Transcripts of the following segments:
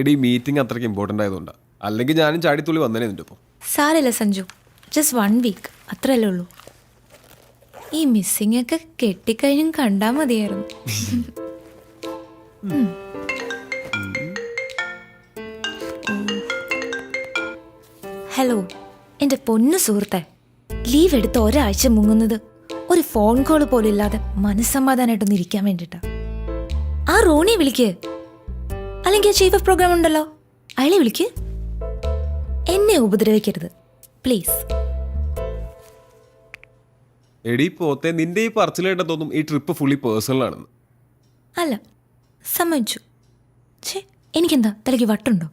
എടീ മീറ്റിംഗ് അത്രയ്ക്ക് ഇമ്പോർട്ടൻ്റ് ആയതുകൊണ്ടാണ്. അല്ലെങ്കിൽ ഞാനും ചാടിത്തുള്ളി വന്നേനെ നിൻ്റെ ഒപ്പം. സാരല്ല സഞ്ജു, ജസ്റ്റ് 1 വീക്ക് അത്രയല്ലേ ഉള്ളൂ. ഈ മിസ്സിംഗ് ഒക്കെ കെട്ടിക്കഴിഞ്ഞും കണ്ടാ മതിയായിരുന്നു. ഹലോ എൻ്റെ പൊന്നു സുഹൃത്തെ, ലീവ് എടുത്ത് ഒരാഴ്ച മുങ്ങുന്നത് ഒരു ഫോൺ കോൾ പോലും ഇല്ലാതെ മനസ്സമാധാനമായിട്ടൊന്ന് ഇരിക്കാൻ വേണ്ടിട്ടാ. ആ റോണിയെ വിളിക്ക്, അല്ലെങ്കിൽ ആ ചീഫ് ഓഫ് പ്രോഗ്രാം ഉണ്ടല്ലോ അയാളെ വിളിക്ക്. എന്നെ ഉപദ്രവിക്കരുത് പ്ലീസ്. എടീ പോത്തെ, നിന്റെ ഈ പറച്ചിലായിട്ട് തോന്നും ഈ ട്രിപ്പ് ഫുള്ളി പേഴ്സണൽ ആണെന്ന്. അല്ല, സമ്മതിച്ചു. എനിക്കെന്താ തലയ്ക്ക് വട്ടുണ്ടോ?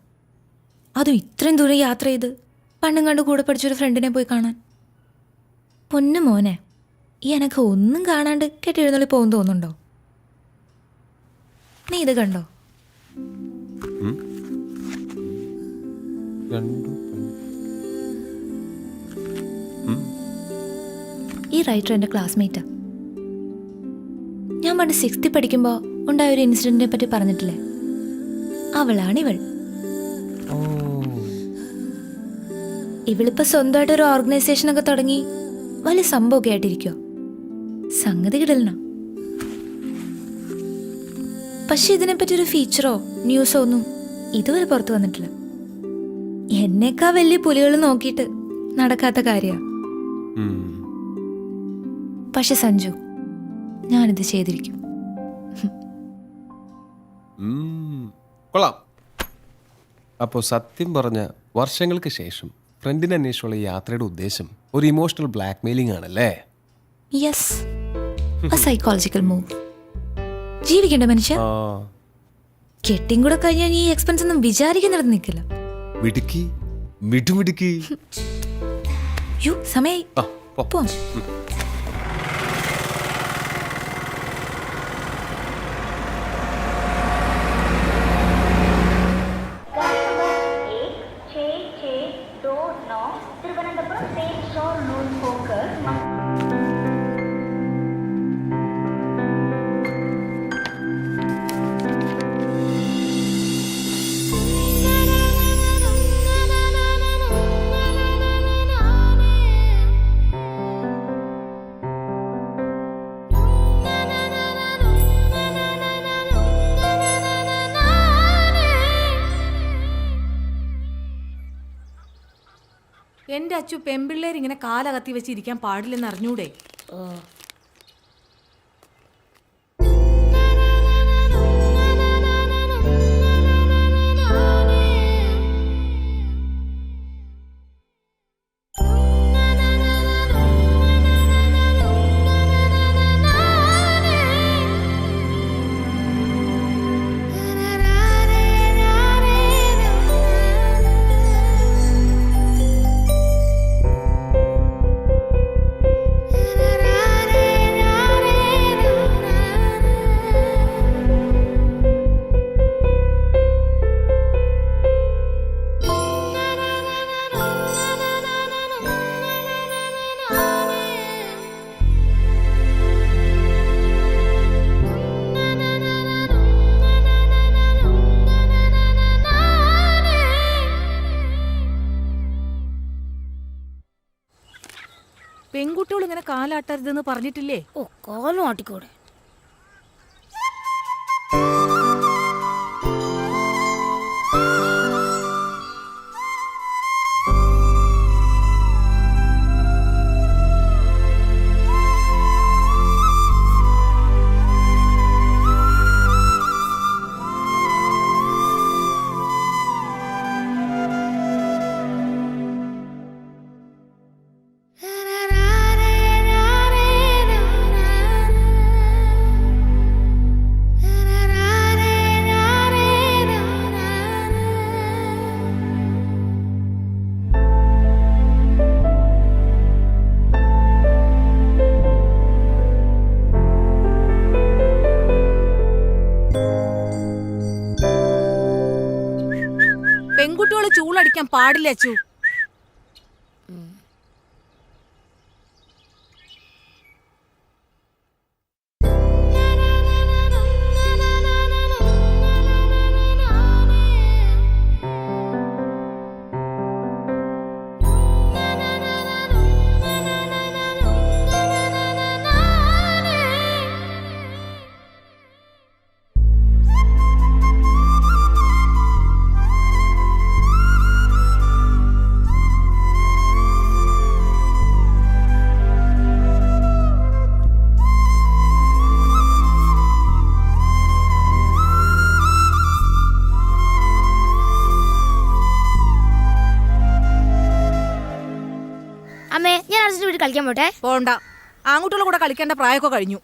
അതും ഇത്രയും ദൂരം യാത്ര ചെയ്ത് പണ്ടും കണ്ട് കൂടെ പഠിച്ചൊരു ഫ്രണ്ടിനെ പോയി കാണാൻ. പൊന്നു മോനെ, ഈ എനക്ക് ഒന്നും കാണാണ്ട് കെട്ടിയെഴുന്നള്ളി പോകും തോന്നുന്നുണ്ടോ? നീ ഇത് കണ്ടോ? ഈ റൈറ്റർ എൻ്റെ ക്ലാസ്മേറ്റാ. ഞാൻ പണ്ട് 6th പഠിക്കുമ്പോൾ ഉണ്ടായ ഒരു ഇൻസിഡന്റിനെ പറ്റി പറഞ്ഞിട്ടില്ലേ, അവളാണിവൾ. ഇവളിപ്പോ സ്വന്തമായിട്ടൊരു ഓർഗനൈസേഷനൊക്കെ തുടങ്ങി വലിയ സംഭവമൊക്കെ ആയിട്ടിരിക്കോ. സംഗതി കിടലണ. പക്ഷെ ഇതിനെപ്പറ്റി ഒരു ഫീച്ചറോ ന്യൂസോ ഒന്നും ഇതുവരെ പുറത്തു വന്നിട്ടില്ല. എന്നേക്കാ വലിയ പുലികൾ നോക്കിയിട്ട് നടക്കാത്ത കാര്യ. പക്ഷെ സഞ്ജു, ഞാനിത് ചെയ്തിരിക്കും. കൊള്ളാം. അപ്പോൾ സത്യം പറഞ്ഞ വർഷങ്ങൾക്ക് ശേഷം ഫ്രണ്ടിനെ അന്വേഷിച്ചുള്ള യാത്രയുടെ ഉദ്ദേശം ഒരു ഇമോഷണൽ ബ്ലാക്ക് മെയിലിംഗ് ആണല്ലേ? Yes, psychological move. ജീവിക്കണ്ട മനുഷ്യ. കെട്ടിയും കൂടെ കഴിഞ്ഞാൽ ഈ എക്സ്പെൻസ് ഒന്നും വിചാരിക്കുന്നിടത്ത് നിൽക്കില്ല. മിടുക്കി, മിടുമിടുക്കി. യോ, സമയായി. പോ. എന്റെ അച്ചു, പെമ്പിള്ളേർ ഇങ്ങനെ കാലകത്തി വെച്ചിരിക്കാൻ പാടില്ലെന്ന് അറിഞ്ഞൂടെ? പെൺകുട്ടികൾ ഇങ്ങനെ കാലാട്ടരുതെന്ന് പറഞ്ഞിട്ടില്ലേ? ഓ, കാലും ആട്ടിക്കൂടെ. പെൺകുട്ടികളെ ചൂളടിക്കാൻ പാടില്ല അച്ചു. കളിക്കാൻ പോട്ടെ. പോണ്ട, ആൺകുട്ടികളുടെ കൂടെ കളിക്കേണ്ട പ്രായമൊക്കെ കഴിഞ്ഞു.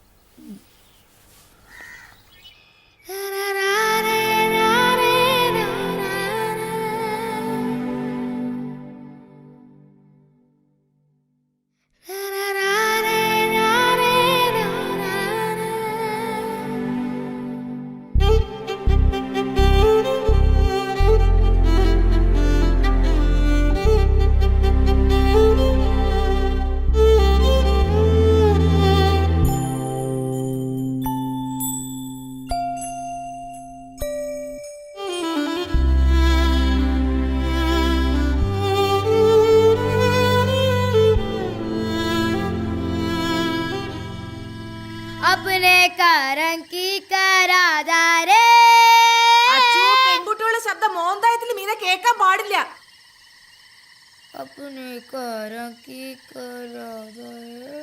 अपने कारण की करादारे. പെൺകുട്ടികളുടെ ശബ്ദം മോന്തായത്തിൽ മീനെ കേൾക്കാൻ പാടില്ല. अपने कारण की करादारे.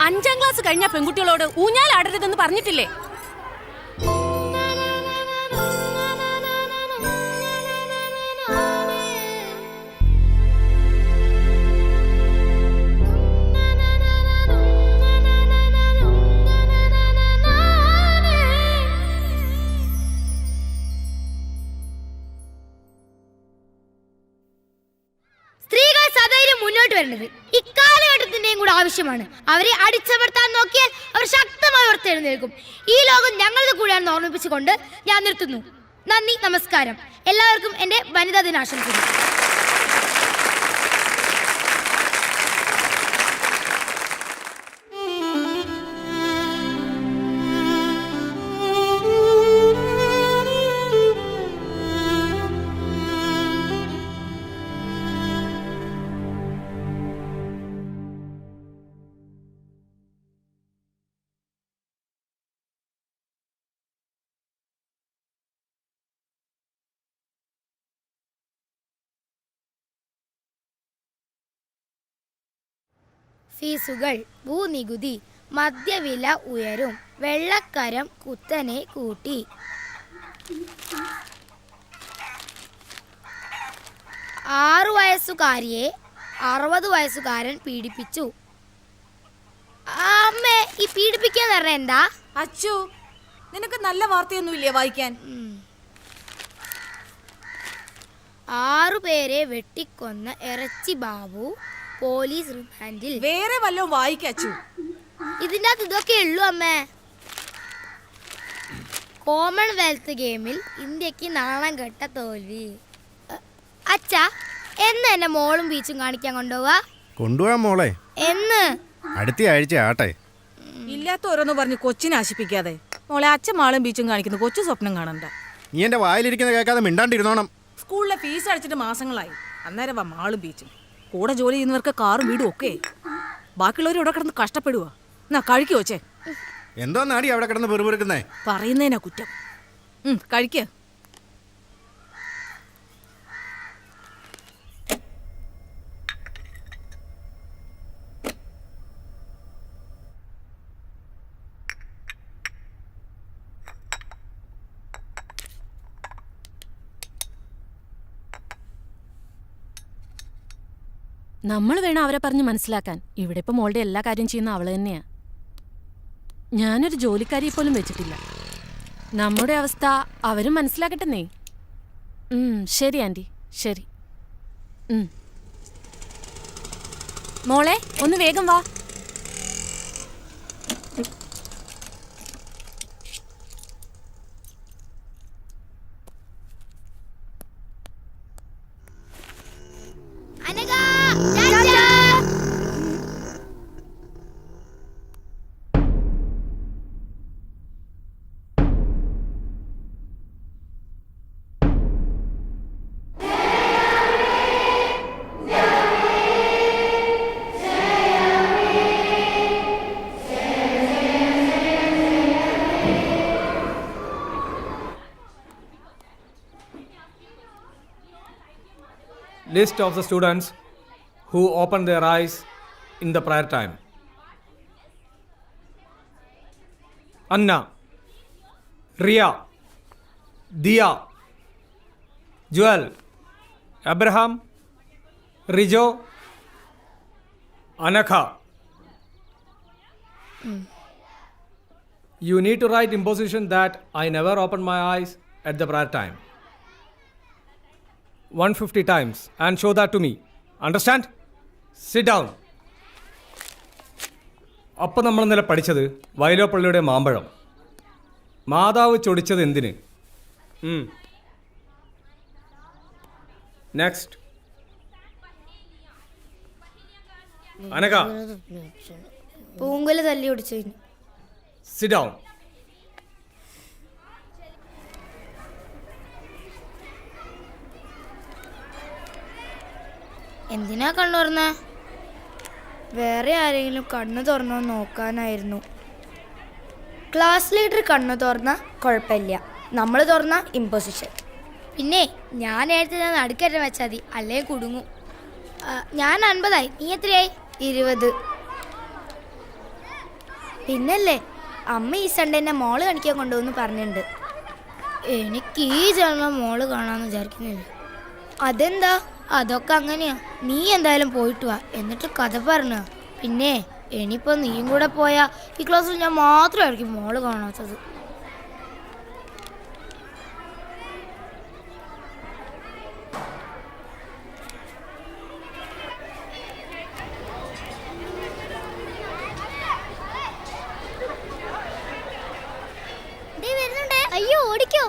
അഞ്ചാം ക്ലാസ് കഴിഞ്ഞ പെൺകുട്ടികളോട് ഊഞ്ഞാലാടരുതെന്ന് പറഞ്ഞിട്ടില്ലേ? സ്ത്രീകൾ സധൈര്യം മുന്നോട്ട് വരേണ്ടത് ഇക്കാലഘട്ടത്തിന്റെയും കൂടെ ആവശ്യമാണ്. അവരെ അടിച്ചമർത്താൻ നോക്കിയാൽ അവർ ശക്തമായി ഉയർത്തെഴുന്നേൽക്കും. ഈ ലോകം ഞങ്ങളുടെ കൂടെയാണെന്ന് ഓർമ്മിപ്പിച്ചുകൊണ്ട് ഞാൻ നിർത്തുന്നു. നന്ദി, നമസ്കാരം. എല്ലാവർക്കും എൻ്റെ വനിതാ ദിനാശംസകൾ. ഫീസുകൾ, ഭൂനികുതി, മദ്യവില ഉയരും. വെള്ളക്കരം കുത്തനെ കൂട്ടി. 6 വയസ്സുകാരിയെ 60 വയസ്സുകാരൻ പീഡിപ്പിച്ചു. അമ്മേ, ഈ പീഡിപ്പിക്കാന്ന് പറഞ്ഞ എന്താ? അച്ചു, നിനക്ക് നല്ല വാർത്തയൊന്നുമില്ലേ വായിക്കാൻ? 6 പേരെ വെട്ടിക്കൊന്ന ഇറച്ചി ബാബു പോലീസ് റിമാൻഡിൽ. വേറെ വല്ലതും വായിക്കച്ചു. ഇതിൻ്റെ അകത്ത് ഇതൊക്കെ ഉള്ളൂ അമ്മേ. കോമൺവെൽത്ത് ഗെയിമിൽ ഇന്ത്യക്ക് നാണം കെട്ട തോൽവി. അച്ഛാ, എന്ന് എന്നെ മോളും ബീച്ചും കാണിക്കാൻ കൊണ്ടുപോവാ? കൊണ്ടുപോകാൻ മോളെ. എന്ന്? അടുത്ത ആഴ്ച ആട്ടെ. ഇല്ലാത്ത ഓരോന്ന് പറഞ്ഞ് കൊച്ചിനെ ആശിപ്പിക്കാതെ. മോളെ, അച്ഛൻ മാളും ബീച്ചും കാണിക്കുന്നു, കൊച്ചു സ്വപ്നം കാണണ്ട. നീ എന്റെ വായിലിരിക്കുന്ന കേൾക്കാതെ മിണ്ടാണ്ടിരുന്നോണം. സ്കൂളിലെ ഫീസ് അടിച്ചിട്ട് മാസങ്ങളായി. അന്നേരം വാ മാളും ബീച്ചും. കൂടെ ജോലി ചെയ്യുന്നവർക്ക് കാറും വീടും ഒക്കെ. ബാക്കിയുള്ളവർ ഇവിടെ കിടന്ന് കഷ്ടപ്പെടുക. എന്നാ കഴിക്കോ ചേ? എന്തോ നാടി അവിടെ കിടന്ന് പെറുപെറുക്കുന്നേ? പറയുന്നതിനാ കുറ്റം. കഴിക്ക. നമ്മൾ വേണം അവരെ പറഞ്ഞ് മനസ്സിലാക്കാൻ. ഇവിടെ ഇപ്പം മോളുടെ എല്ലാ കാര്യം ചെയ്യുന്ന അവള് തന്നെയാ. ഞാനൊരു ജോലിക്കാരിയെ പോലും വെച്ചിട്ടില്ല. നമ്മുടെ അവസ്ഥ അവരും മനസ്സിലാക്കട്ടെന്നേ. ശരി ആൻറ്റി, ശരി. മോളെ, ഒന്ന് വേഗം വാ. Anagha, list of the students who opened their eyes in the prayer time. Anna, Ria, Dia, Joel, Abraham, Rijo, Anakha. You need to write imposition that I never opened my eyes at the prayer time. 150 times and show that to me. Understand? Sit down. അപ്പം നമ്മൾ ഇന്നലെ പഠിച്ചത് വയലോപ്പള്ളിയുടെ മാമ്പഴം. മാതാവ് ചൊടിച്ചത് എന്തിന്? Next. അനക. പൂങ്കുല തല്ലി ഒടിച്ചതിന്. Sit down. എന്തിനാ കണ്ണു തുറന്ന? വേറെ ആരെങ്കിലും കണ്ണു തുറന്നോ നോക്കാനായിരുന്നു. ക്ലാസ് ലീഡർ കണ്ണു തുറന്ന കുഴപ്പമില്ല, നമ്മൾ തുറന്ന ഇമ്പോസിഷൻ. പിന്നെ ഞാൻ നേരത്തെ നടുക്കറ്റം വെച്ചാൽ മതി, അല്ലേ കുടുങ്ങും. ഞാൻ 50 നീ എത്രയായി? 20. പിന്നല്ലേ അമ്മ ഈ സൺഡേ എന്നെ മോള് കാണിക്കാൻ കൊണ്ടുപോകുന്നു പറഞ്ഞിട്ടുണ്ട്. എനിക്ക് ഈ ജന്മം മോള് കാണാമെന്ന് വിചാരിക്കുന്നില്ല. അതെന്താ? അതൊക്കെ അങ്ങനെയാ. നീ എന്തായാലും പോയിട്ട് വാ, എന്നിട്ട് കഥ പറഞ്ഞ. പിന്നെ ഇനിയിപ്പോൾ നീയും കൂടെ പോയാൽ ഈ ക്ലാസ്സിൽ ഞാൻ മാത്രമായിരിക്കും മോള് കാണാത്തത്. അയ്യോ ഓടിക്കോ.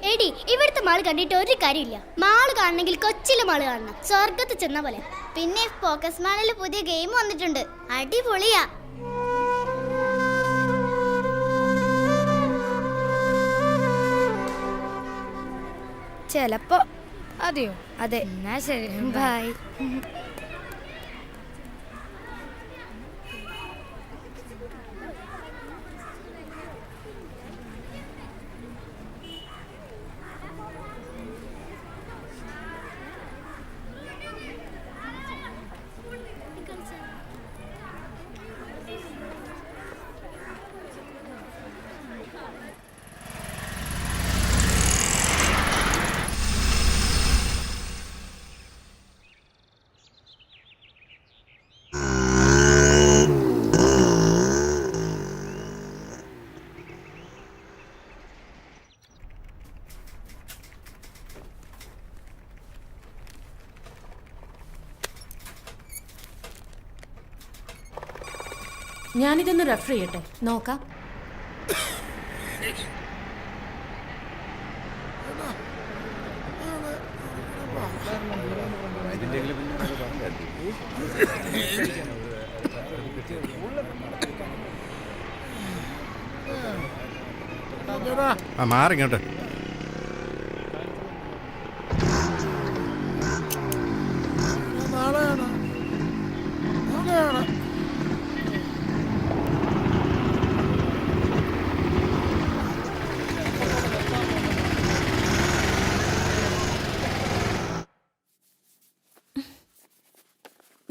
എടി ഇവിടുത്തെ മാള് കണ്ടിട്ട് ഒരു കാര്യമില്ല. മാള് കാണണമെങ്കിൽ കൊച്ചിയിലെ മാള് കാണണം, സ്വർഗത്ത് ചെന്ന പോലെ. പിന്നെ ഫോക്കസ് മാളിൽ പുതിയ ഗെയിം വന്നിട്ടുണ്ട്, അടിപൊളിയാ. ചെലപ്പോ. അതെയോ? അതെ. എന്നാ ശരി, ബൈ. ഞാനിതൊന്ന് റെഫർ ചെയ്യട്ടെ, നോക്കാം. മാറിങ്ങോട്ട്.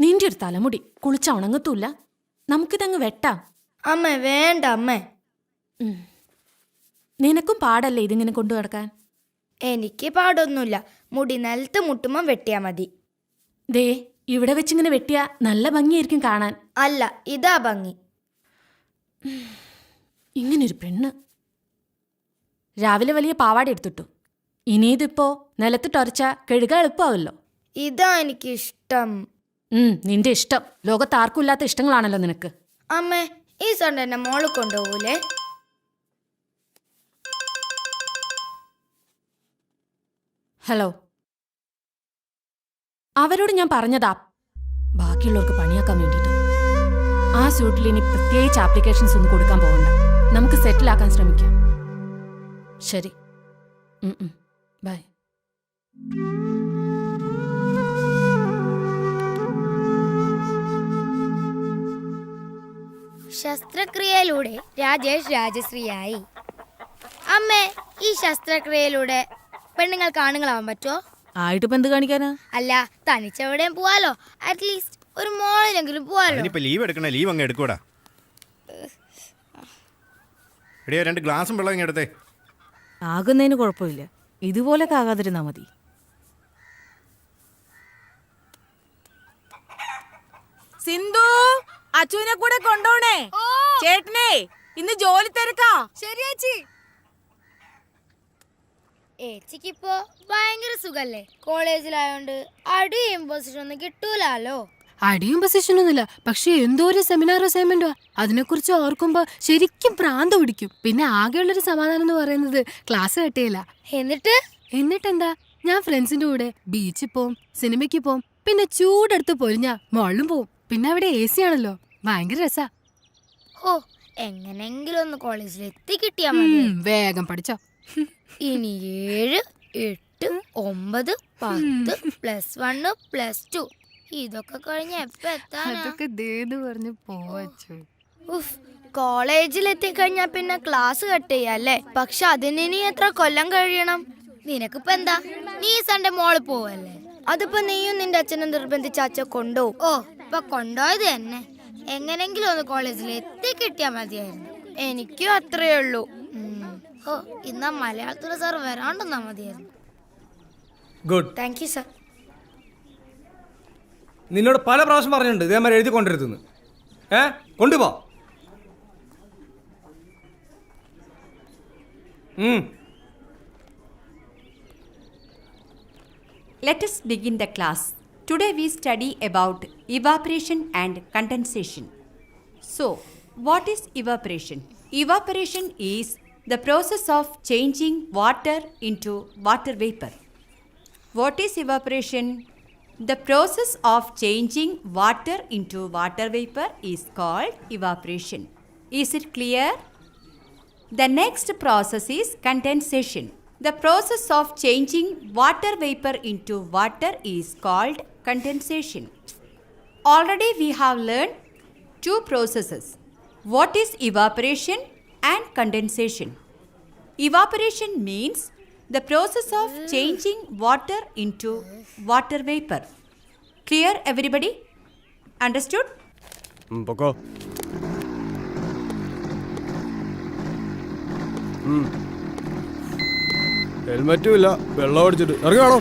നിന്റെ ഒരു തലമുടി കുളിച്ച ഉണങ്ങത്തൂല്ല, നമുക്കിതങ്ങ് വെട്ടാം. അമ്മ വേണ്ട അമ്മ. നിനക്കും പാടല്ലേ ഇതിങ്ങനെ കൊണ്ടു നടക്കാൻ? എനിക്ക് പാടൊന്നുമില്ല, മുടി നിലത്ത് മുട്ടുമ്പം വെട്ടിയാ മതി. ദേ ഇവിടെ വെച്ചിങ്ങനെ വെട്ടിയാ നല്ല ഭംഗിയായിരിക്കും കാണാൻ. അല്ല, ഇതാ ഭംഗി. ഇങ്ങനൊരു പെണ്ണ്. രാവിലെ വലിയ പാവാട എടുത്തിട്ടു, ഇനിയിതിപ്പോ നിലത്തിട്ടൊരച്ച കഴുക എളുപ്പമാവല്ലോ. ഇതാ എനിക്കിഷ്ടം. നിന്റെ ഇഷ്ടം. ലോകത്ത് ആർക്കും ഇല്ലാത്ത ഇഷ്ടങ്ങളാണല്ലോ നിനക്ക്. അമ്മേ, ഈ സൺഡേ എന്നെ മോള് കൊണ്ടുപോകൂലേ? ഹലോ, അവരോട് ഞാൻ പറഞ്ഞതാ ബാക്കിയുള്ളവർക്ക് പണിയാക്കാൻ വേണ്ടിയിട്ട്. ആ സ്യൂട്ടിൽ ഇനി പ്രത്യേകിച്ച് ആപ്ലിക്കേഷൻസ് ഒന്നും കൊടുക്കാൻ പോകണ്ട, നമുക്ക് സെറ്റിലാക്കാൻ ശ്രമിക്കാം. ശരി, ബൈ. ശസ്ത്രക്രിയയിലൂടെ രാജേഷ് രാജശ്രീയായി. അമ്മേ, ഈ ശസ്ത്രക്രിയയിലൂടെ പെണ്ണുങ്ങൾക്ക് ആണുങ്ങളാവാൻ പറ്റുമോ? ആയിട്ടിപ്പോ എന്ത് കാണിക്കാനാ? അല്ല, തനിച്ചെവിടെയും പോവാലോ, അറ്റ്ലീസ്റ്റ് ഒരു മോളിലെങ്കിലും പോവാലോ. അതിനിപ്പോ ലീവ് എടുക്കണേ, ലീവ് അങ്ങ് എടുക്കൂടാ. എടിയോ 2 ഗ്ലാസും വെള്ളം ഇങ്ങ് എടുത്തേ. ആകുന്നതിന് കുഴപ്പമില്ല, ഇതുപോലൊക്കെ ആകാതിരുന്നാ മതി. സിന്ധു, അച്ചുവിനെ കൂടെ കൊണ്ടോണേ. ചേട്ടനെ ഇന്ന് ജോലി തിരക്കാ. ശരിയേച്ചി. ഏച്ചിക്കിപ്പോ ഭയങ്കര സുഖല്ലേ, കോളേജിലായോണ്ട് അടിയും പൊസിഷൻ ഒന്നും കിട്ടൂലോ. അടിയും പൊസിഷനൊന്നുമില്ല, പക്ഷെ എന്തോ ഒരു സെമിനാർ അസൈൻമെന്റോ, അതിനെക്കുറിച്ച് ഓർക്കുമ്പോ ശരിക്കും പ്രാന്ത് പിടിക്കും. പിന്നെ ആകെയുള്ളൊരു സമാധാനം എന്ന് പറയുന്നത് ക്ലാസ് കട്ടിയില്ല. എന്നിട്ടെന്താ, ഞാൻ ഫ്രണ്ട്സിന്റെ കൂടെ ബീച്ചിൽ പോവും, സിനിമയ്ക്ക് പോവും, പിന്നെ ചൂടെടുത്ത് പൊരിഞ്ഞാ മോളിലും പോവും. പിന്നെ അവിടെ AC ആണല്ലോ, ഭയങ്കര രസാ. ഓ, എങ്ങനെങ്കിലും ഒന്ന് കോളേജിൽ എത്തി കിട്ടിയാ മതി. വേഗം പഠിച്ചോ. ഇനി 7, 8, 9, 10 +1 +2 ഇതൊക്കെ കഴിഞ്ഞ എപ്പ എത്താനാ? അതൊക്കെ ദേന്ന് പറഞ്ഞു പോവച്ചു. ഉഫ്, കോളേജിൽ എത്തിക്കഴിഞ്ഞാ പിന്നെ ക്ലാസ് കട്ട് ചെയ്യാല്ലേ. പക്ഷെ അതിന് ഇനി എത്ര കൊല്ലം കഴിയണം? നിനക്കിപ്പോ എന്താ, നീ സൺഡേ മോള് പോവല്ലേ? അതിപ്പോ നീയും നിന്റെ അച്ഛനും നിർബന്ധിച്ച അച്ഛൻ കൊണ്ടുപോകും. ഓ, ഇപ്പൊ കൊണ്ടുപോയത് തന്നെ. എങ്ങനെങ്കിലും ഒന്ന് കോളേജിൽ എത്തിക്കിട്ടിയാ മതിയായിരുന്നു. എനിക്കും അത്രയേ ഉള്ളൂ. ഓ, ഇന്നാ മലയാളത്തിലെ സാർ വരാണ്ടെന്നാ മതിയായിരുന്നു. ഗുഡ്. Thank you sir. നിന്നോട് പല പ്രാവശ്യം പറഞ്ഞിട്ടുണ്ട് ഇതേമാതിരി എഴുതി കൊണ്ടിരുത്തുന്നു. കൊണ്ടുപോ. Let us begin the class. Today we study about evaporation and condensation. So, what is evaporation? Evaporation is the process of changing water into water vapor. What is evaporation? The process of changing water into water vapor is called evaporation. Is it clear? The next process is condensation. The process of changing water vapor into water is called condensation. Already we have learned 2 processes. What is evaporation and condensation? Evaporation means the process of changing water into water vapor. Clear, everybody? Understood? പൊക്കോ. ഹെൽമറ്റും ഇല്ല, വെള്ളം അടിച്ചിട്ട് ഇറങ്ങാണോ?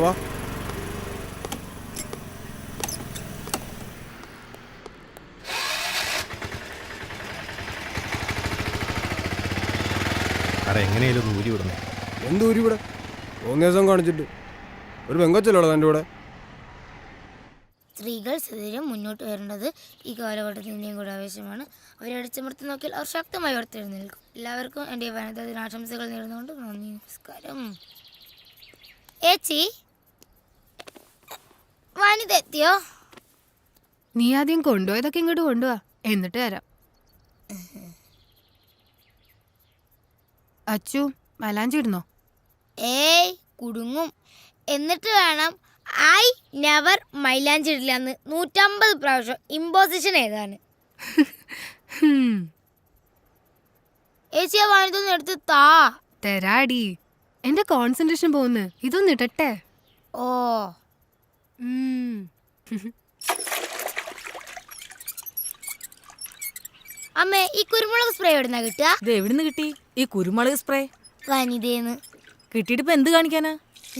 വാ. Array, എങ്ങനെയാലും ഊരി വിടണം. എന്ത് ഊരി ഇവിടെ? 3 ദിവസം കാണിച്ചിട്ട് ഒരു പെങ്കൊച്ചല്ലോ എൻ്റെ കൂടെ. സ്ത്രീകൾ സദൈര്യം മുന്നോട്ട് വരേണ്ടത് ഈ കാലഘട്ടത്തിൻ്റെയും കൂടെ ആവശ്യമാണ്. അവരെ അടിച്ചമർത്തി നോക്കിയാൽ അവർ ശക്തമായി ഉയർത്തെഴുന്നേൽക്കും. എല്ലാവർക്കും എൻ്റെ വനിതാ ദിനാശംസകൾ നേർന്നുകൊണ്ട് നന്ദി, നമസ്കാരം. ഏച്ചി, വനിത എത്തിയോ? നീ ആദ്യം കൊണ്ടുപോയതൊക്കെ ഇങ്ങോട്ട് കൊണ്ടുപോവാ, എന്നിട്ട് തരാം. അച്ചു, മലാഞ്ചി ഇടുന്നോ? ഏയ്, കുടുങ്ങും. എന്നിട്ട് വേണം ഐ നെവർ മൈലാഞ്ചി ഇടില്ല എന്ന് 150 പ്രാവശ്യം ഇമ്പോസിഷൻ ഏതാണ്? ഏച്ചിയെ വനിതൊന്ന് എടുത്ത് താ. തരാടി, എന്റെ കോൺസെൻട്രേഷൻ പോകുന്നു. ഇതൊന്ന് ഇടട്ടെ. ഓ, അമ്മേ, ഈ കുരുമുളക് സ്പ്രേ എവിടുന്നാ കിട്ടുക? ഇത് എവിടുന്ന് കിട്ടി ഈ കുരുമുളക് സ്പ്രേ? വനിതേന്ന്. കിട്ടിയിട്ട് ഇപ്പൊ എന്ത് കാണിക്കാനാ?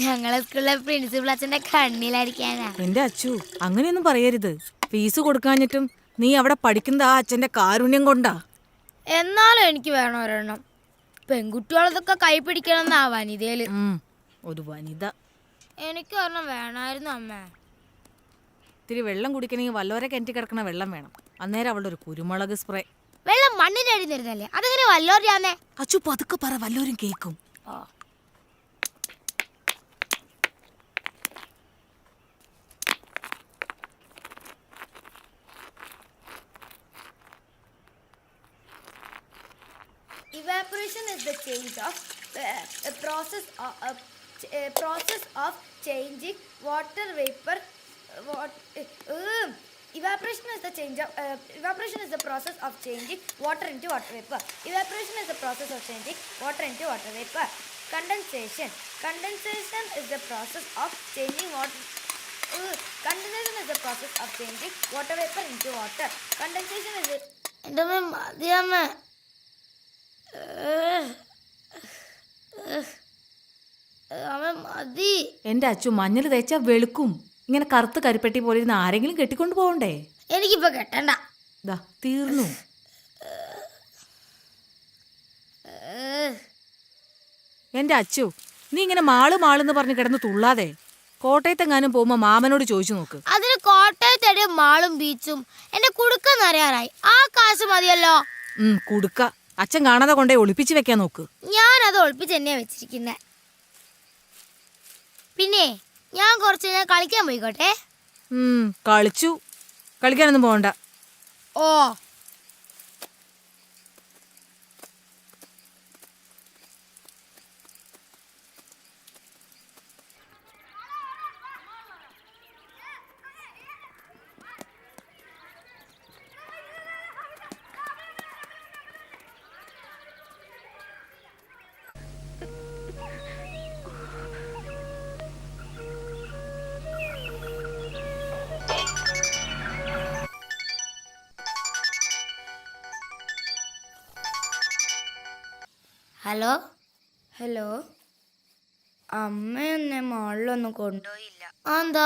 ഞങ്ങളെ സ്കൂളിലെ പ്രിൻസിപ്പൽ അച്ഛന്റെ കണ്ണിലടിക്കാനാ. എന്റെ അച്ചു, അങ്ങനെയൊന്നും പറയരുത്. ഫീസ് കൊടുക്കാഞ്ഞിട്ടും നീ അവിടെ പഠിക്കുന്ന ആ അച്ഛന്റെ കാരുണ്യം കൊണ്ടാ. എന്നാലും എനിക്ക് വേണം ഒരെണ്ണം. പെൺകുട്ടികളതൊക്കെ കൈ പിടിക്കണം എന്നാ വനിതയില്. ഒരു വനിത. എനിക്ക് ഒരെണ്ണം വേണമായിരുന്നു അമ്മ. ഇത്തിരി വെള്ളം കുടിക്കണമെങ്കിൽ വല്ലവരെ കിണറ്റി കിടക്കണ വെള്ളം വേണം. അന്നേരം അവളുടെ ഒരു കുരുമുളക് സ്പ്രേ. വെള്ളം മണ്ണിന്റെ അടി തരുന്നല്ലേ, അതെങ്ങനെ വല്ലോറിയാന്നേ? അച്ചു പതുക്കെ പറ, വല്ലവരും കേൾക്കും. Evaporation is the change of process of changing water vapor Evaporation is the evaporation is the process of changing water into water vapor. Evaporation is the process of changing water into water vapor. Condensation is the process of changing water. Condensation is the process of changing water vapor into water. Condensation is എന്റെ അച്ചു മഞ്ഞൾ തേച്ചാ വെളുക്കും. ഇങ്ങനെ കറുത്ത് കരിപ്പെട്ടി പോലെ ഇരുന്ന് ആരെങ്കിലും കെട്ടിക്കൊണ്ട് പോകണ്ടേ? എനിക്കിപ്പോ കെട്ടണ്ട. ദാ തീർന്നു. എന്റെ അച്ചു, നീ ഇങ്ങനെ മാളെന്ന് പറഞ്ഞ് കിടന്ന് തുള്ളാതെ കോട്ടയത്തെങ്ങാനും പോകുമ്പോ മാമനോട് ചോദിച്ചു നോക്ക്. അതിന് കോട്ടയത്തെ മാളും ബീച്ചും എന്നെ കുടുക്കെന്നറിയാറായി. ആ കാശ് മതിയല്ലോ. കുടുക്ക അച്ഛൻ കാണാതെ കൊണ്ടേ ഒളിപ്പിച്ച് വെക്കാൻ നോക്ക്. ഞാനത് ഒളിപ്പിച്ച് തന്നെയാ വെച്ചിരിക്കുന്നെ. പിന്നെ ഞാൻ കുറച്ച് നേരം കളിക്കാൻ പോയിക്കോട്ടെ. കളിച്ചു. കളിക്കാനൊന്നും പോകണ്ട. ഓ ഹലോ അമ്മയൊന്നെ മാളിലൊന്നും കൊണ്ടുപോയില്ല. എന്താ?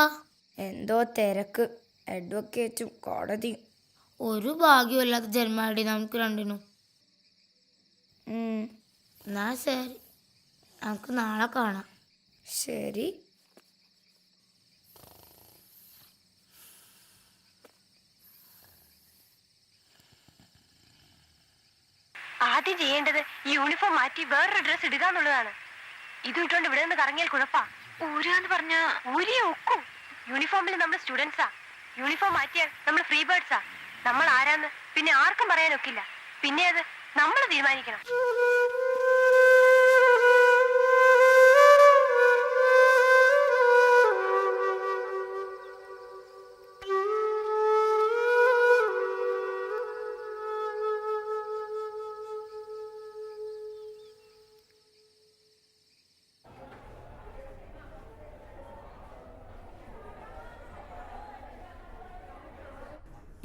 എന്തോ തിരക്ക്, അഡ്വക്കേറ്റും കോടതിയും. ഒരു ഭാഗ്യമില്ലാത്ത ജന്മാടി നമുക്ക് രണ്ടിനും. എന്നാ ശരി, നമുക്ക് നാളെ കാണാം. ശരി. ആദ്യം ചെയ്യേണ്ടത് ഈ യൂണിഫോം മാറ്റി വേറൊരു ഡ്രസ് ഇടുക എന്നുള്ളതാണ്. ഇത് ഇട്ടുകൊണ്ട് ഇവിടെ നിന്ന് കറങ്ങിയാൽ കുഴപ്പാ. ഊരാന്ന് പറഞ്ഞാ ഊരിയെ ഒക്കൂ. യൂണിഫോമിൽ നമ്മൾ സ്റ്റുഡൻസാ. യൂണിഫോം മാറ്റിയാൽ നമ്മൾ ഫ്രീ ബേർഡ്സാ. നമ്മൾ ആരാന്ന് പിന്നെ ആർക്കും പറയാനൊക്കില്ല. പിന്നെ അത് നമ്മൾ തീരുമാനിക്കണം.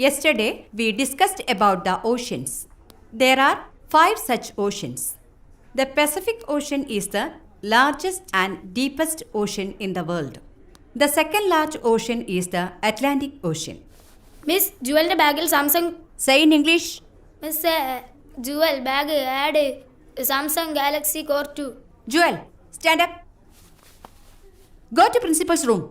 Yesterday, we discussed about the oceans. There are 5 such oceans. The Pacific Ocean is the largest and deepest ocean in the world. The second large ocean is the Atlantic Ocean. Miss ജുവലിന്റെ ബാഗിൽ Samsung. Say in English. Miss Jewel bag had Samsung Galaxy Core 2. Joel, stand up. Go to principal's room.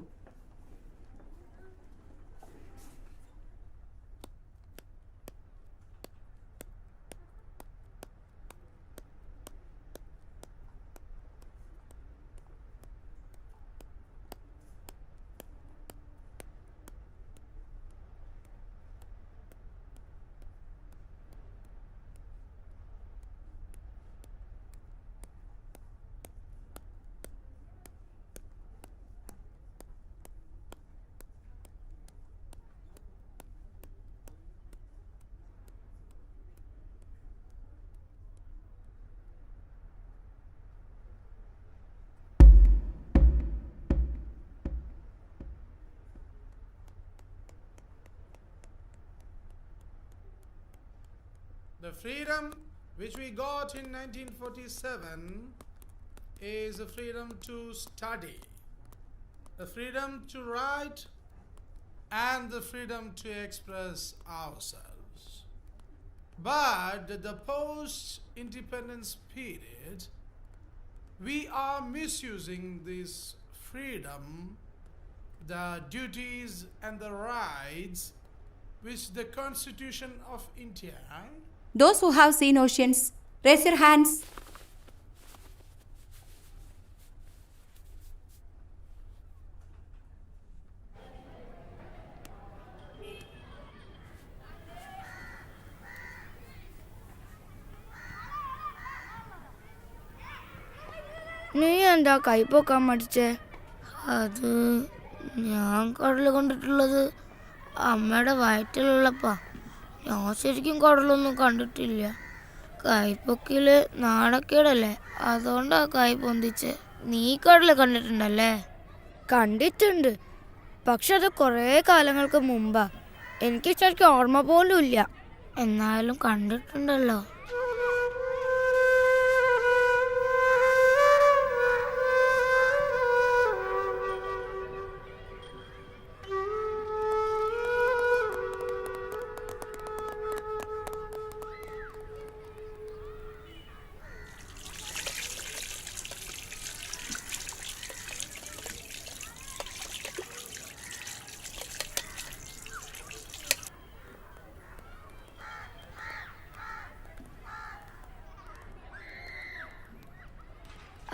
The freedom which we got in 1947 is the freedom to study, the freedom to write, and the freedom to express ourselves. But the post-independence period, we are misusing this freedom, the duties and the rights which the Constitution of India. Those who have seen oceans, raise your hands. നീ എന്താ കൈപ്പൊക്കാൻ മടിച്ചേ? അത് ഞാൻ കടൽ കണ്ടിട്ടുള്ളത് അമ്മയുടെ വയറ്റിലുള്ളപ്പാ. ഞാൻ ശരിക്കും കടലൊന്നും കണ്ടിട്ടില്ല. കൈപ്പൊക്കില് നാണക്കേടല്ലേ, അതുകൊണ്ടാ കൈ പൊന്തിച്ച്. നീ കടല് കണ്ടിട്ടുണ്ടല്ലേ? കണ്ടിട്ടുണ്ട്, പക്ഷെ അത് കുറേ കാലങ്ങൾക്ക് മുമ്പാ. എനിക്ക് ശരിക്കും ഓർമ്മ പോലും ഇല്ല. എന്നാലും കണ്ടിട്ടുണ്ടല്ലോ.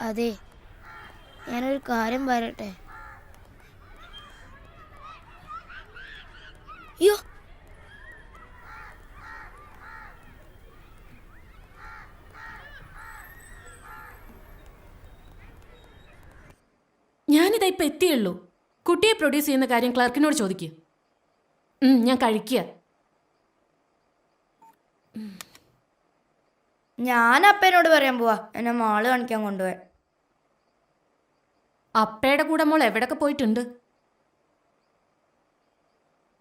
അതെ, ഞാനൊരു കാര്യം പറയട്ടെ. അയ്യോ, ഞാനിതാ ഇപ്പം എത്തിയുള്ളൂ. കുട്ടിയെ പ്രൊഡ്യൂസ് ചെയ്യുന്ന കാര്യം ക്ലർക്കിനോട് ചോദിക്കുക. ഞാൻ കഴിക്കുക. ഞാൻ അപ്പനോട് പറയാൻ പോവാ എന്നെ മാള് കാണിക്കാൻ കൊണ്ടുപോയി. അപ്പയുടെ കൂടെ മോൾ എവിടൊക്കെ പോയിട്ടുണ്ട്?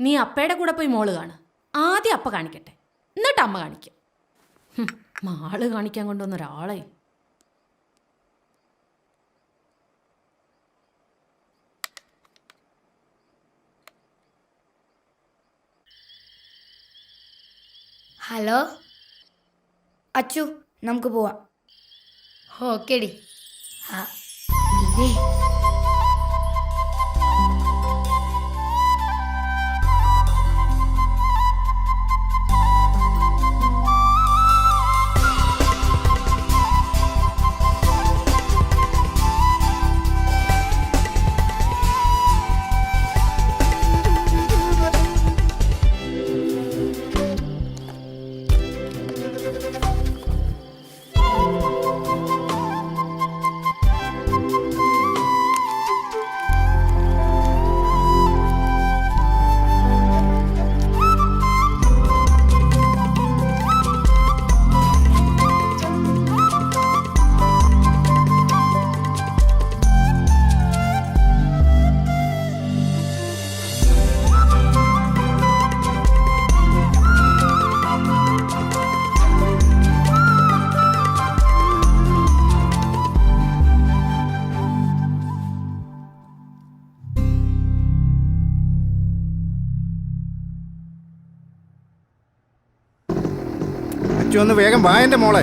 നീ അപ്പയുടെ കൂടെ പോയി മോള് കാണ്. ആദ്യം അപ്പ കാണിക്കട്ടെ, എന്നിട്ട് അമ്മ കാണിക്കാം. മാള് കാണിക്കാൻ കൊണ്ടുവന്ന ഒരാളെ. ഹലോ അച്ചു, നമുക്ക് പോവാം. ഓക്കേടി. ഇതേ അച്ചു ഒന്ന് വേഗം വാ എൻ്റെ മോളെ.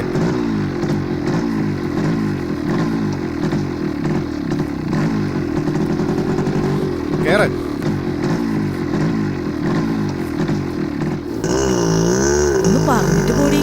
കേറ്. ഒന്ന് പറഞ്ഞിട്ട് കൂടി.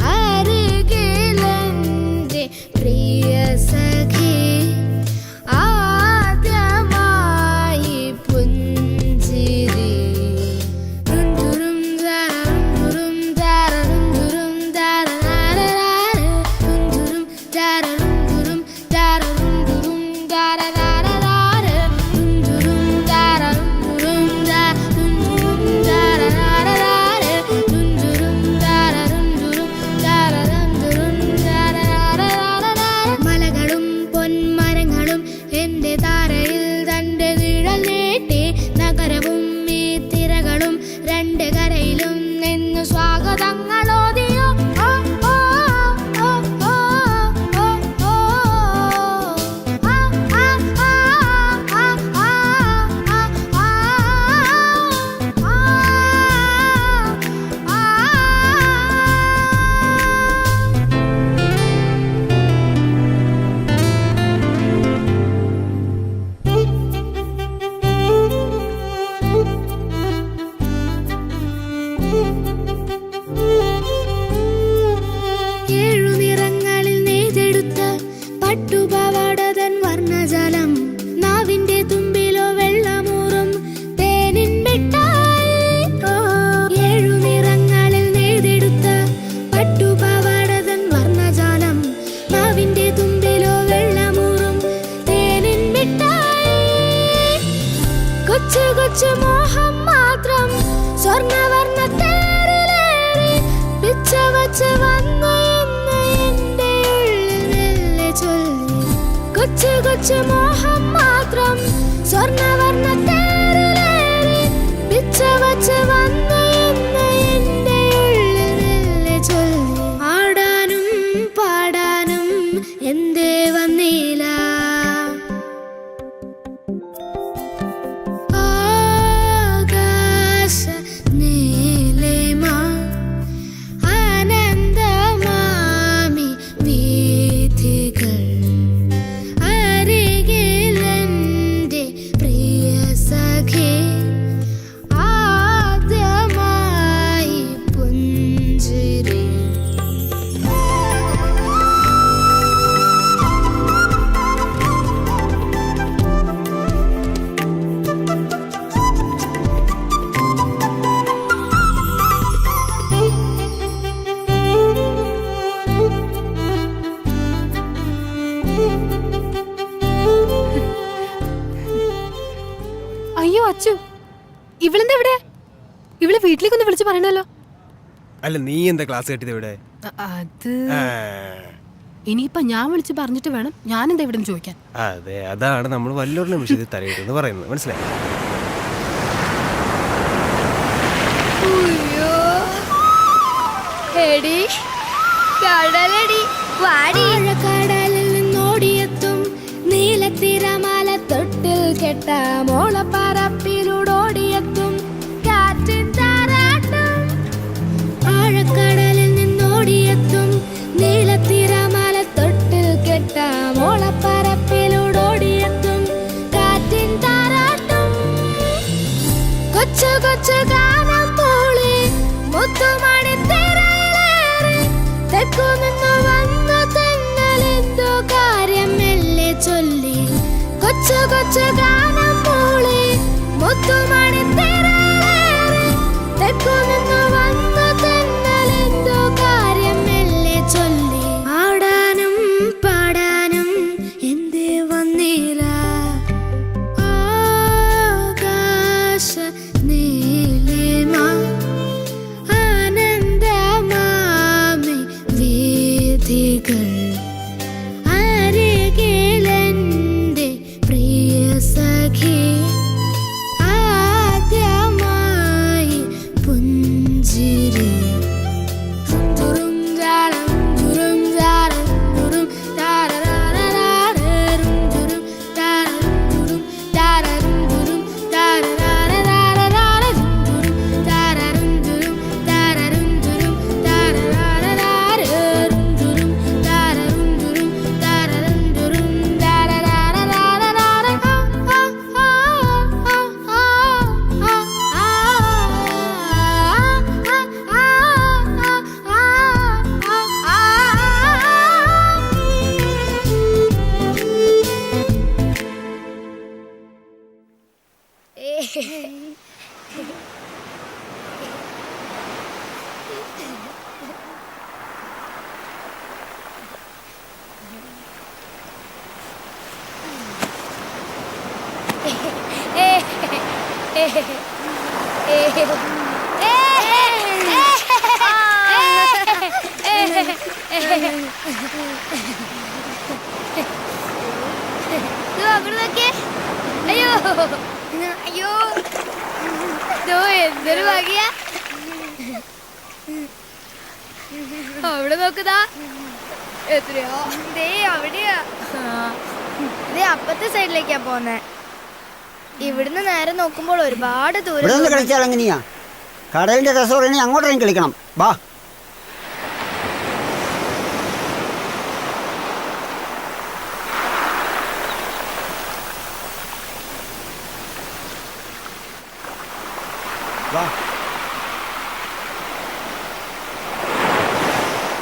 അരികെ കൊച്ചു മോഹം മാത്രം സ്വർണ്ണവർണ്ണ തേരിലേറി പിച്ച വച്ച് വന്നു എന്ന് എന്റെ ഉള്ളിൽ മെല്ലെ ചൊല്ലി. കൊച്ചു കൊച്ചു മോഹം മാത്രം സ്വർണ്ണവർണ്ണ തേരിലേറി പിച്ച വച്ച് വന്നു എന്ന് എന്റെ ഉള്ളിൽ മെല്ലെ ചൊല്ലി. ആടാനും പാടാനും എന്തേ വന്നില്ല. ആകാശ നീലിമ ആനന്ദമാമി വീഥികൾ അരികിലെന്റെ പ്രിയ സഖി ആദ്യമായി പുഞ്ചിരി. അയ്യോ അച്ചു, ഇവളെന്താ ഇവിടെ? ഇവള് വീട്ടിലേക്കൊന്ന് വിളിച്ചു പറയണല്ലോ. അല്ല, നീ എന്താ ക്ലാസ് കേട്ടത് ഇവിടെ? അത് ഇനിയിപ്പൊ ഞാൻ വിളിച്ച് പറഞ്ഞിട്ട് വേണം ഞാനെന്താ ഇവിടെ ചോദിക്കാൻ. അതെ, അതാണ് നമ്മൾ വല്ലോറിനെ വിളിച്ചത് തലയിട്ടെന്ന് പറയുന്നത്, മനസ്സിലായി? എടി കടലടി വാടി. കടലിൽ നിന്നോടിയെത്തും നീലത്തിരമാല തൊട്ടിൽ കെട്ട മോളപ്പറപ്പിലൂടോടിയെത്തും കാറ്റിൻ താരാട്ടം. ആഴക്കടലിൽ നിന്നോടിയെത്തും നീലത്തിരമാല തൊട്ടിൽ കെട്ട മോളപ്പറപ്പിലൂടോടിയെത്തും കാറ്റിൻ താരാട്ടം. കൊച്ചു കൊച്ചു ഗാനം മൂളി മുത്തുമണി തിരയിലേറി തെക്കു നിന്നു വന്ന തെന്നലെന്തോ കാര്യം മെല്ലെ ചൊല്ലി. കൊച്ചു കൊച്ചു ഗാനം മൂളി മുത്തുമണി തിരയിലേറി തെക്കു നിന്നു വന്ന തെന്നലെന്തോ കാര്യം മെല്ലെ ചൊല്ലി. ആടാനും പാടാനും എന്തേ വന്നില്ല. ആകാശ നീലിമ ആനന്ദമാമി വീഥികൾ അരികിലെന്റെ പ്രിയ സഖി ആദ്യമായി പുഞ്ചിരി. തുറും ജാരം തുറും ജാരം തുറും താരരാരരാരരും തുറും താരരും തുറും താരരും തുറും താരരാരരാരരും തുറും താരരും തുറും താരരും തുറും താരരാരരാരരും തുറും താരരും തുറും താരരും തുറും താരരാരരാരരാരം. അയ്യോ അയ്യോ എന്തൊരു ഭാഗ്യ. അവിടെ നോക്കുതാ എത്രയോ ദേ അവിടെയാ. ദേ അപ്പത്തെ സൈഡിലേക്കാ പോന്നെ. ഇവിടുന്ന് നേരെ നോക്കുമ്പോൾ ഒരുപാട് ദൂരം. കളിച്ചാൽ എങ്ങനെയാ? കടലിന്റെ രസം അങ്ങോട്ട് കളിക്കണം. വാ.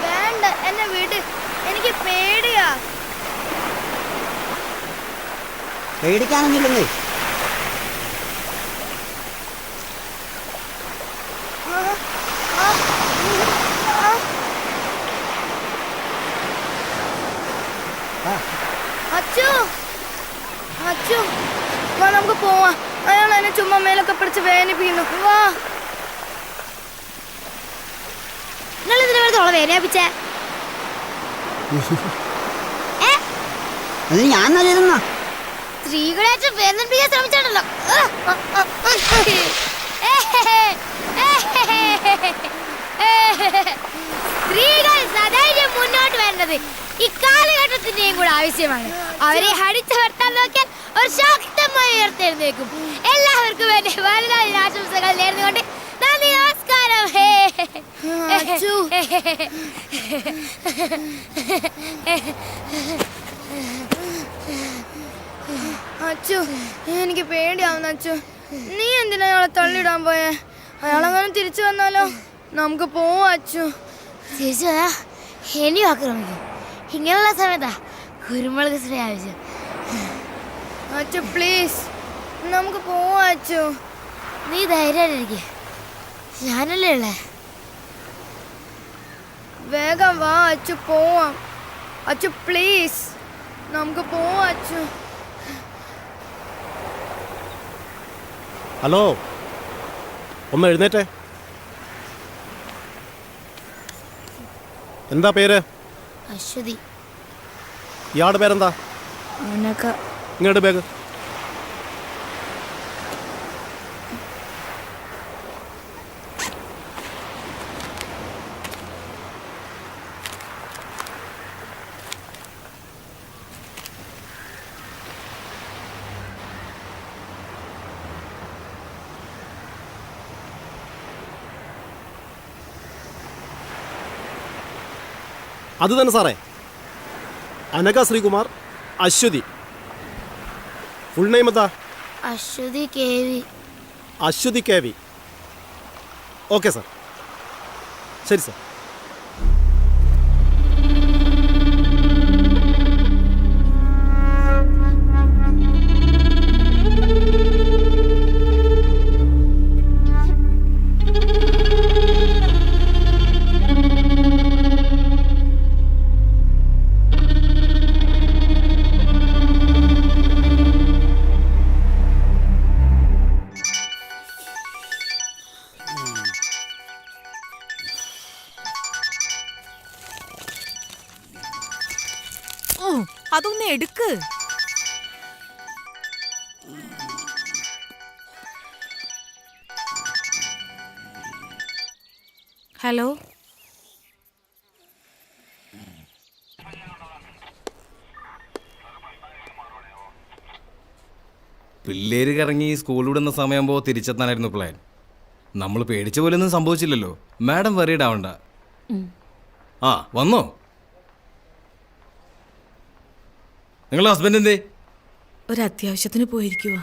വേണ്ട, എന്നെ വീട്. എനിക്ക് പേടിയാ. പേടിക്കാനൊന്നുമില്ലെന്നേ. അച്ചു അച്ചു വാ നമുക്ക് പോവാം. അയാൾ എന്നെ ചുമ്മാ മേലൊക്കെ പിടിച്ച് വേദനിപ്പിക്കുന്നു. വാ, നിങ്ങൾ ഇതിനെ വെറുതെ അവളെ വേദനിപ്പിച്ചേ? അത് ഞാൻ നല്ലതെന്നാ. സ്ത്രീകളെ വേദനിപ്പിക്കാൻ ശ്രമിച്ചിട്ടുണ്ടല്ലോ. സ്ത്രീകൾ സധൈര്യം മുന്നോട്ട് വരേണ്ടത് ഇക്കാലഘട്ടത്തിന്റെയും കൂടെ ആവശ്യമാണ്. അവരെ അടിച്ചമർത്താൻ നോക്കിയാൽ ഒരു ശക്തമായി ഉയർത്തെഴുന്നേക്കും. എല്ലാവർക്കും വേണ്ടി വനിതാ ദിനാശംസകൾ നേർന്നുകൊണ്ട് നന്ദി, നമസ്കാരം. അച്ചു, എനിക്ക് പേടിയാവുന്നു. അച്ചു, നീ എന്തിനാ അയാളെ തള്ളിയിടാൻ പോയേ? അയാളെങ്ങനെ തിരിച്ചു വന്നാലോ? നമുക്ക് പോവാ അച്ചു. തിരിച്ചു വന്നാ ഇനിയും ആക്രമിക്കും. ഇങ്ങനെയുള്ള സമയത്താ കുരുമുളക് സ്പ്രേ ആവശ്യം. അച്ചു പ്ലീസ്, നമുക്ക് പോവാ അച്ചു. നീ ധൈര്യമായിട്ടിരിക്കെ, ഞാനല്ലേ ഉള്ളേ. വേഗം വാ അച്ചു, പോവാം. അച്ചു പ്ലീസ്, നമുക്ക് പോവാ അച്ചു. ഹലോ, ഒന്ന് എഴുന്നേറ്റേ. എന്താ പേര്? അശ്വതി. ഇയാളുടെ പേരെന്താ? ഇങ്ങോട്ട് ബാഗ്. അത് തന്നെ സാറേ, അനഘ ശ്രീകുമാർ, അശ്വതി. ഫുൾ നെയിം എന്താ? Aswathy K V. Aswathy K V. Okay sir, ശരി സാർ. അതൊന്ന് എടുക്ക്. ഹലോ, പിള്ളേര് കറങ്ങി സ്കൂൾ വിടുന്ന സമയമാകുമ്പോൾ തിരിച്ചെത്താനായിരുന്നു പ്ലാൻ. നമ്മൾ പേടിച്ച പോലൊന്നും സംഭവിച്ചില്ലല്ലോ. മാഡം വറീഡ് ആവണ്ട. ആ വന്നോ? നിങ്ങളുടെ ഹസ്ബൻഡ് എന്തേ? ഒരു അത്യാവശ്യത്തിന് പോയിരിക്കുവാ.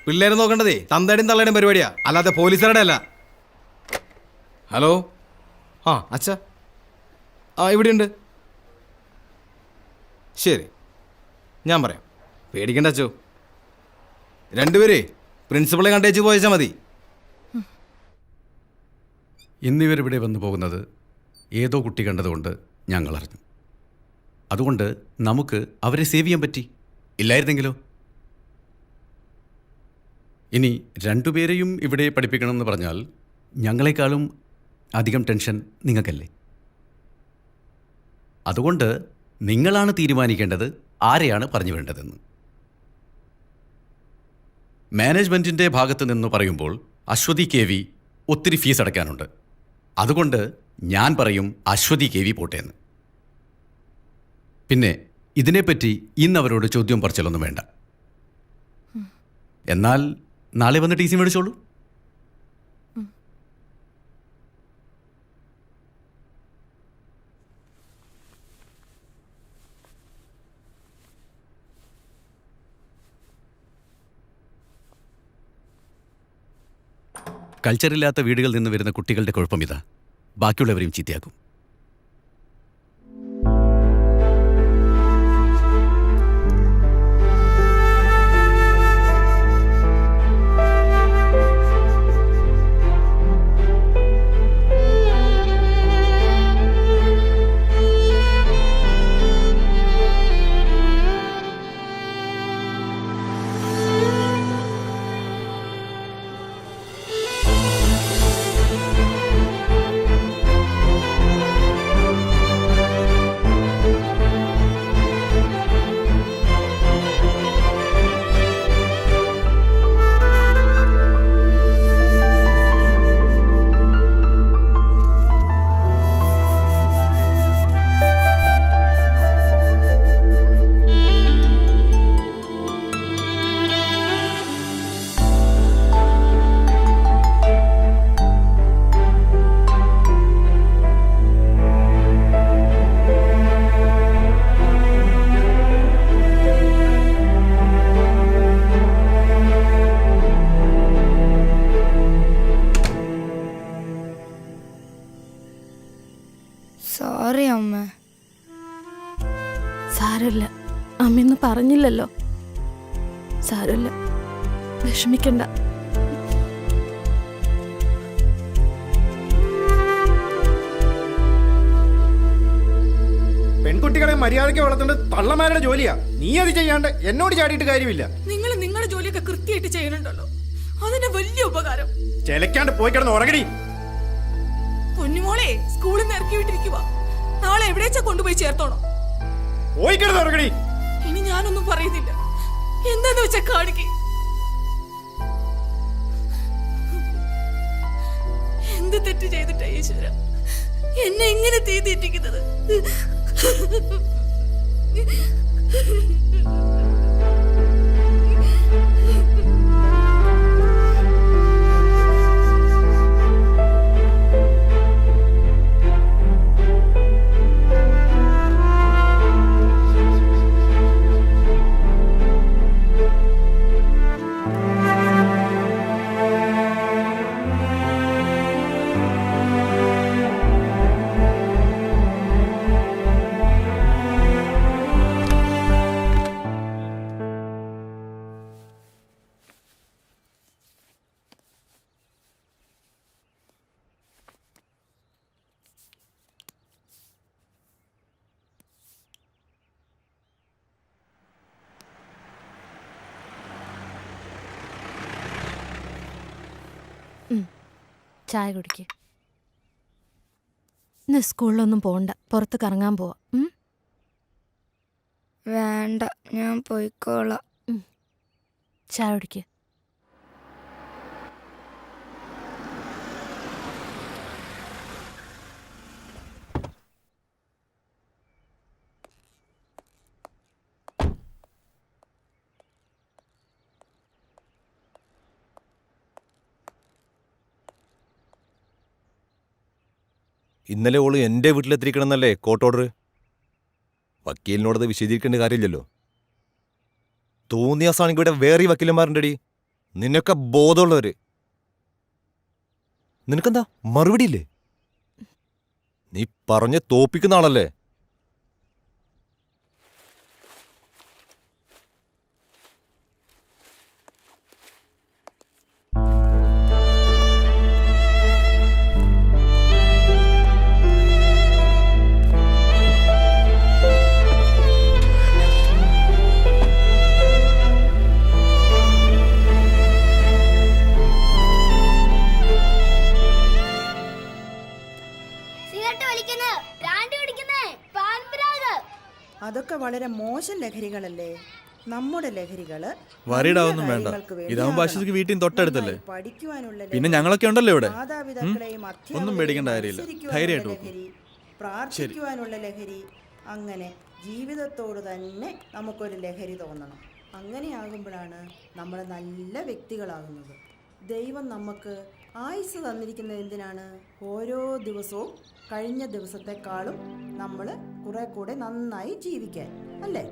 പിള്ളേരെ നോക്കേണ്ടതേ തന്തയുടെയും തള്ളയുടെയും പരിപാടിയാ, അല്ലാതെ പോലീസുകാരുടെ അല്ല. ഹലോ, ആ അച്ഛാ, ആ ഇവിടെയുണ്ട്. ശരി, ഞാൻ പറയാം, പേടിക്കണ്ട അച്ചോ. രണ്ടുപേരേ പ്രിൻസിപ്പളെ കണ്ടേച്ച് പോയച്ചാൽ മതി. ഇന്നിവരിവിടെ വന്നു പോകുന്നത് ഏതോ കുട്ടി കണ്ടതുകൊണ്ട് ഞങ്ങൾ അറിഞ്ഞു. അതുകൊണ്ട് നമുക്ക് അവരെ സേവ് ചെയ്യാൻ പറ്റി. ഇല്ലായിരുന്നെങ്കിലോ? ഇനി രണ്ടുപേരെയും ഇവിടെ പഠിപ്പിക്കണമെന്ന് പറഞ്ഞാൽ ഞങ്ങളെക്കാളും അധികം ടെൻഷൻ നിങ്ങൾക്കല്ലേ? അതുകൊണ്ട് നിങ്ങളാണ് തീരുമാനിക്കേണ്ടത് ആരെയാണ് പറഞ്ഞു വേണ്ടതെന്ന്. മാനേജ്മെൻറ്റിൻ്റെ ഭാഗത്ത് നിന്ന് പറയുമ്പോൾ അശ്വതി കെ വി ഒത്തിരി ഫീസ് അടയ്ക്കാനുണ്ട്. അതുകൊണ്ട് ഞാൻ പറയും അശ്വതി കെ വി പോട്ടേന്ന്. പിന്നെ ഇതിനെപ്പറ്റി ഇന്ന് അവരോട് ചോദ്യം പറച്ചിലൊന്നും വേണ്ട. എന്നാൽ നാളെ വന്ന് ടി സി മേടിച്ചോളൂ. കൾച്ചറില്ലാത്ത വീടുകളിൽ നിന്ന് വരുന്ന കുട്ടികളുടെ കുഴപ്പം ഇതാ, ബാക്കിയുള്ളവരെയും ചീത്തയാക്കും. സാരമില്ല, അമ്മയൊന്നും പറഞ്ഞില്ലല്ലോ. സാരമില്ല, വിഷമിക്കണ്ട. പെൺകുട്ടികളെ മര്യാദയ്ക്ക് വളർത്തേണ്ടത് തള്ളമാരുടെ ജോലിയാ. നീ അത് ചെയ്യാണ്ട് എന്നോട് ചാടിയിട്ട് കാര്യമില്ല. നിങ്ങൾ നിങ്ങളുടെ ജോലിയൊക്കെ കൃത്യമായിട്ട് ചെയ്യുന്നുണ്ടല്ലോ, അതിന്റെ വലിയ ഉപകാരം. ചെലക്കാണ്ട് പോയി കിടന്ന് ഉറങ്ങടി. പൊന്നുമോളെ സ്കൂളിൽ നിന്ന് ഇറക്കി വിട്ടിരിക്കുക, നാളെ എവിടേച്ചാ കൊണ്ടുപോയി ചേർത്തോണം. പോയി കിടന്ന് ഉറങ്ങടി. ഇനി ഞാനൊന്നും പറയുന്നില്ല, എന്താന്ന് വെച്ചാ കാണിക്ക്. എന്ത് തെറ്റ് ചെയ്തിട്ടാ ഈശ്വര എന്നെ എങ്ങനെ തീറ്റിക്കുന്നത്? ചായ കുടിക്ക്. ഇന്ന് സ്കൂളിലൊന്നും പോണ്ട, പുറത്ത് കറങ്ങാൻ പോവാ. വേണ്ട, ഞാൻ പോയിക്കോളാം. ചായ കുടിക്ക്. ഇന്നലെ ഓള് എൻ്റെ വീട്ടിലെത്തിരിക്കണമെന്നല്ലേ കോർട്ട് ഓർഡർ? വക്കീലിനോടത് വിശദീകരിക്കേണ്ട കാര്യമില്ലല്ലോ. തോന്നിയാസാണെങ്കിൽ ഇവിടെ വേറെ വക്കീലന്മാരുണ്ടടി, നിന്നൊക്കെ ബോധമുള്ളവര്. നിനക്കെന്താ മറുപടിയില്ലേ? നീ പറഞ്ഞ് തോപ്പിക്കുന്ന ആളല്ലേ? അതൊക്കെ വളരെ മോശം ലഹരികളല്ലേ. നമ്മുടെ ലഹരികള് വരീടാവൊന്നും വേണ്ട, ഇതാവുമ്പോ ആശുപത്രിക്ക് വീട്ടിൽ തൊട്ടടുത്തല്ലേ. പിന്നെ ഞങ്ങളൊക്കെ ഉണ്ടല്ലോ ഇവിടെ. ഒന്നും പേടിക്കേണ്ട കാര്യമില്ല, ധൈര്യമായിട്ട് പ്രാർത്ഥിക്കുവാനുള്ള ലഹരി, അങ്ങനെ ജീവിതത്തോട് തന്നെ നമുക്കൊരു ലഹരി തോന്നണം. അങ്ങനെയാകുമ്പോഴാണ് നമ്മൾ നല്ല വ്യക്തികളാകുന്നത്. ദൈവം നമുക്ക് ആയുസ് തന്നിരിക്കുന്നത് എന്തിനാണ്? ഓരോ ദിവസവും കഴിഞ്ഞ ദിവസത്തെക്കാളും നമ്മൾ കുറെ കൂടെ നന്നായി ജീവിക്കാൻ, അല്ലേ?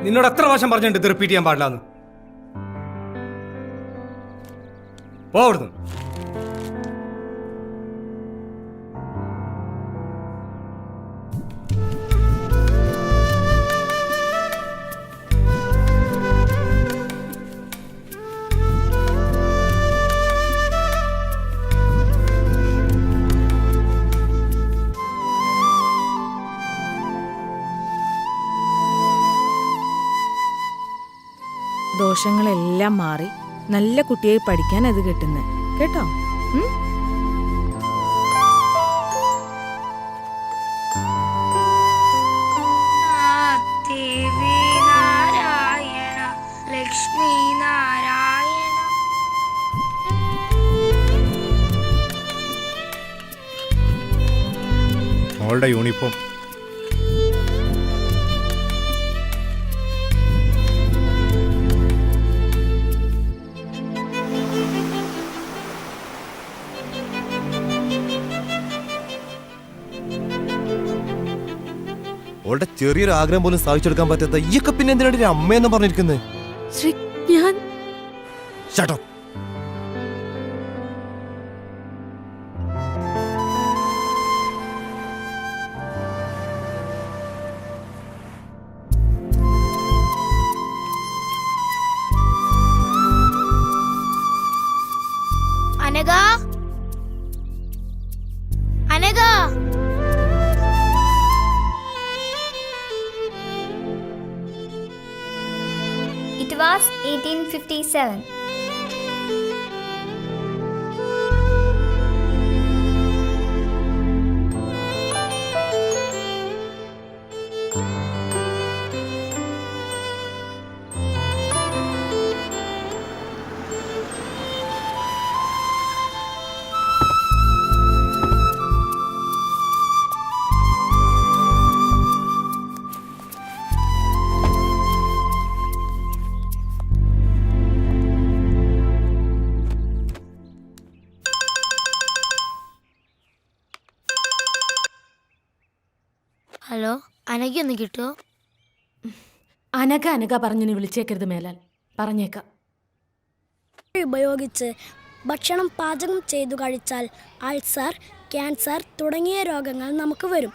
നിന്നോട് എത്ര പ്രാവശ്യം പറഞ്ഞിട്ടുണ്ട് ഇത് റിപ്പീറ്റ് ചെയ്യാൻ പാടില്ലാന്ന്? പോവിടുന്നു. ദോഷങ്ങളെല്ലാം മാറി നല്ല കുട്ടിയായി പഠിക്കാൻ അത് കിട്ടുന്നത് കേട്ടോ. ദേവി നാരായണ ലക്ഷ്മി മോളുടെ യൂണിഫോം. അവളുടെ ചെറിയൊരു ആഗ്രഹം പോലും സാധിച്ചെടുക്കാൻ പറ്റാത്ത ഈയൊക്കെ പിന്നെ എന്തിനാണ് ഒരു അമ്മയെന്ന് പറഞ്ഞിരിക്കുന്നത്? ഞാൻ Shut up. Anagha, Anagha, It was 1857. Hello, അനഘയൊന്ന് കിട്ടുമോ? അനഘ പറഞ്ഞു വിളിച്ചേക്കരുത് മേലാൽ. പറഞ്ഞേക്കാം. ഉപയോഗിച്ച് ഭക്ഷണം പാചകം ചെയ്തു കഴിച്ചാൽ അൾസർ, ക്യാൻസർ തുടങ്ങിയ രോഗങ്ങൾ നമുക്ക് വരും.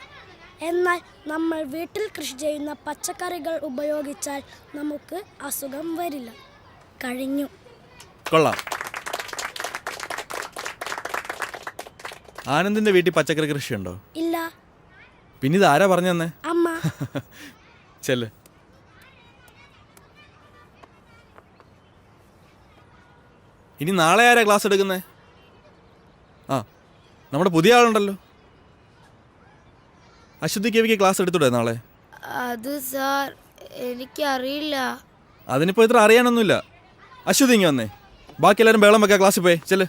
എന്നാൽ നമ്മൾ വീട്ടിൽ കൃഷി ചെയ്യുന്ന പച്ചക്കറികൾ ഉപയോഗിച്ചാൽ നമുക്ക് അസുഖം വരില്ല. കഴിഞ്ഞു. കൊള്ളാം. ആനന്ദിന്റെ വീട്ടിൽ പച്ചക്കറി കൃഷിയുണ്ടോ? ഇല്ല. പിന്നെ ഇത് ആരാ പറഞ്ഞു തന്നെ? അമ്മ. ചെല്ല്. ഇനി നാളെ ആരാ ക്ലാസ് എടുക്കുന്നേ? ആ, നമ്മുടെ പുതിയ ആളുണ്ടല്ലോ. അശ്വതി കേവിക്ക് ക്ലാസ് എടുത്തൂടെ നാളെ? അത് സാർ, എനിക്കറിയില്ല. അതിനിപ്പോൾ ഇത്ര അറിയാനൊന്നുമില്ല. അശ്വതി ഇങ്ങ് വന്നേ. ബാക്കി എല്ലാവരും ബേളം വെക്കാം, ക്ലാസ്സിൽ പോയി ചെല്ല്.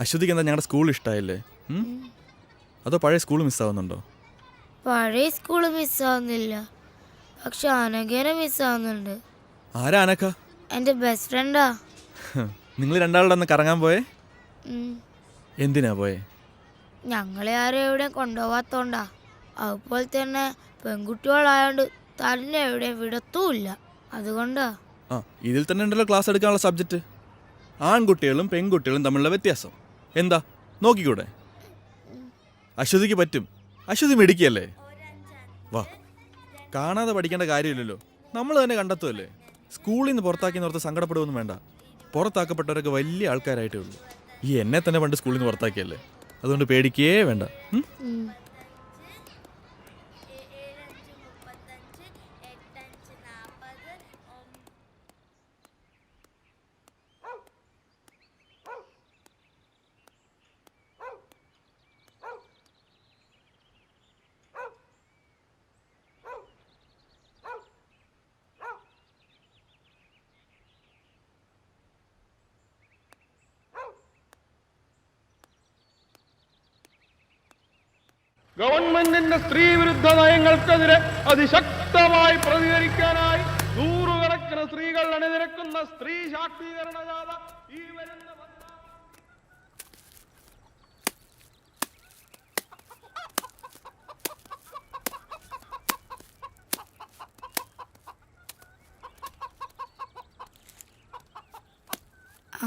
അശ്വതിക്ക് എന്താ ഞങ്ങളുടെ സ്കൂൾ ഇഷ്ടമായില്ലേ? അതോ പഴയ സ്കൂൾ മിസ്സാവുന്നുണ്ടോ? പഴയ സ്കൂള് മിസ്സാവുന്നില്ല, പക്ഷെ അനഘേനെ മിസ്സാവുന്നുണ്ട്. ആരാ അനക്ക? എൻ്റെ ബെസ്റ്റ് ഫ്രണ്ടാ. നിങ്ങൾ രണ്ടാളുടെ ഒന്ന് കറങ്ങാൻ പോയേ? എന്തിനാ പോയേ? ഞങ്ങളെ ആരും എവിടെ കൊണ്ടുപോകാത്തോണ്ടാ. അതുപോലെ തന്നെ പെൺകുട്ടികളായോണ്ട് തന്നെ എവിടെയും വിടത്തുമില്ല, അതുകൊണ്ടാ. ആ, ഇതിൽ തന്നെ ഉണ്ടല്ലോ ക്ലാസ് എടുക്കാനുള്ള സബ്ജക്റ്റ്. ആൺകുട്ടികളും പെൺകുട്ടികളും തമ്മിലുള്ള വ്യത്യാസം എന്താ നോക്കിക്കൂടെ? അശ്വതിക്ക് പറ്റും. അശ്വതി മിടുക്കിയല്ലേ? വാ, കാണാതെ പഠിക്കേണ്ട കാര്യമില്ലല്ലോ, നമ്മൾ തന്നെ കണ്ടെത്തുമല്ലേ. സ്കൂളിൽ നിന്ന് പുറത്താക്കി ഓർത്ത് സങ്കടപ്പെടുകയൊന്നും വേണ്ട. പുറത്താക്കപ്പെട്ടവരൊക്കെ വലിയ ആൾക്കാരായിട്ടേ ഉള്ളൂ. ഈ എന്നെ തന്നെ പണ്ട് സ്കൂളിൽ നിന്ന് പുറത്താക്കിയല്ലേ, അതുകൊണ്ട് പേടിക്കേ വേണ്ട. ഗവൺമെന്റിന്റെ സ്ത്രീ വിരുദ്ധ നയങ്ങൾക്കെതിരെ അതിശക്തമായി പ്രതികരിക്കാനായി നൂറുകണക്കിന് സ്ത്രീകൾ അണിനിരക്കുന്ന സ്ത്രീ ശാക്തീകരണ ജാഥ ഈ വരുന്ന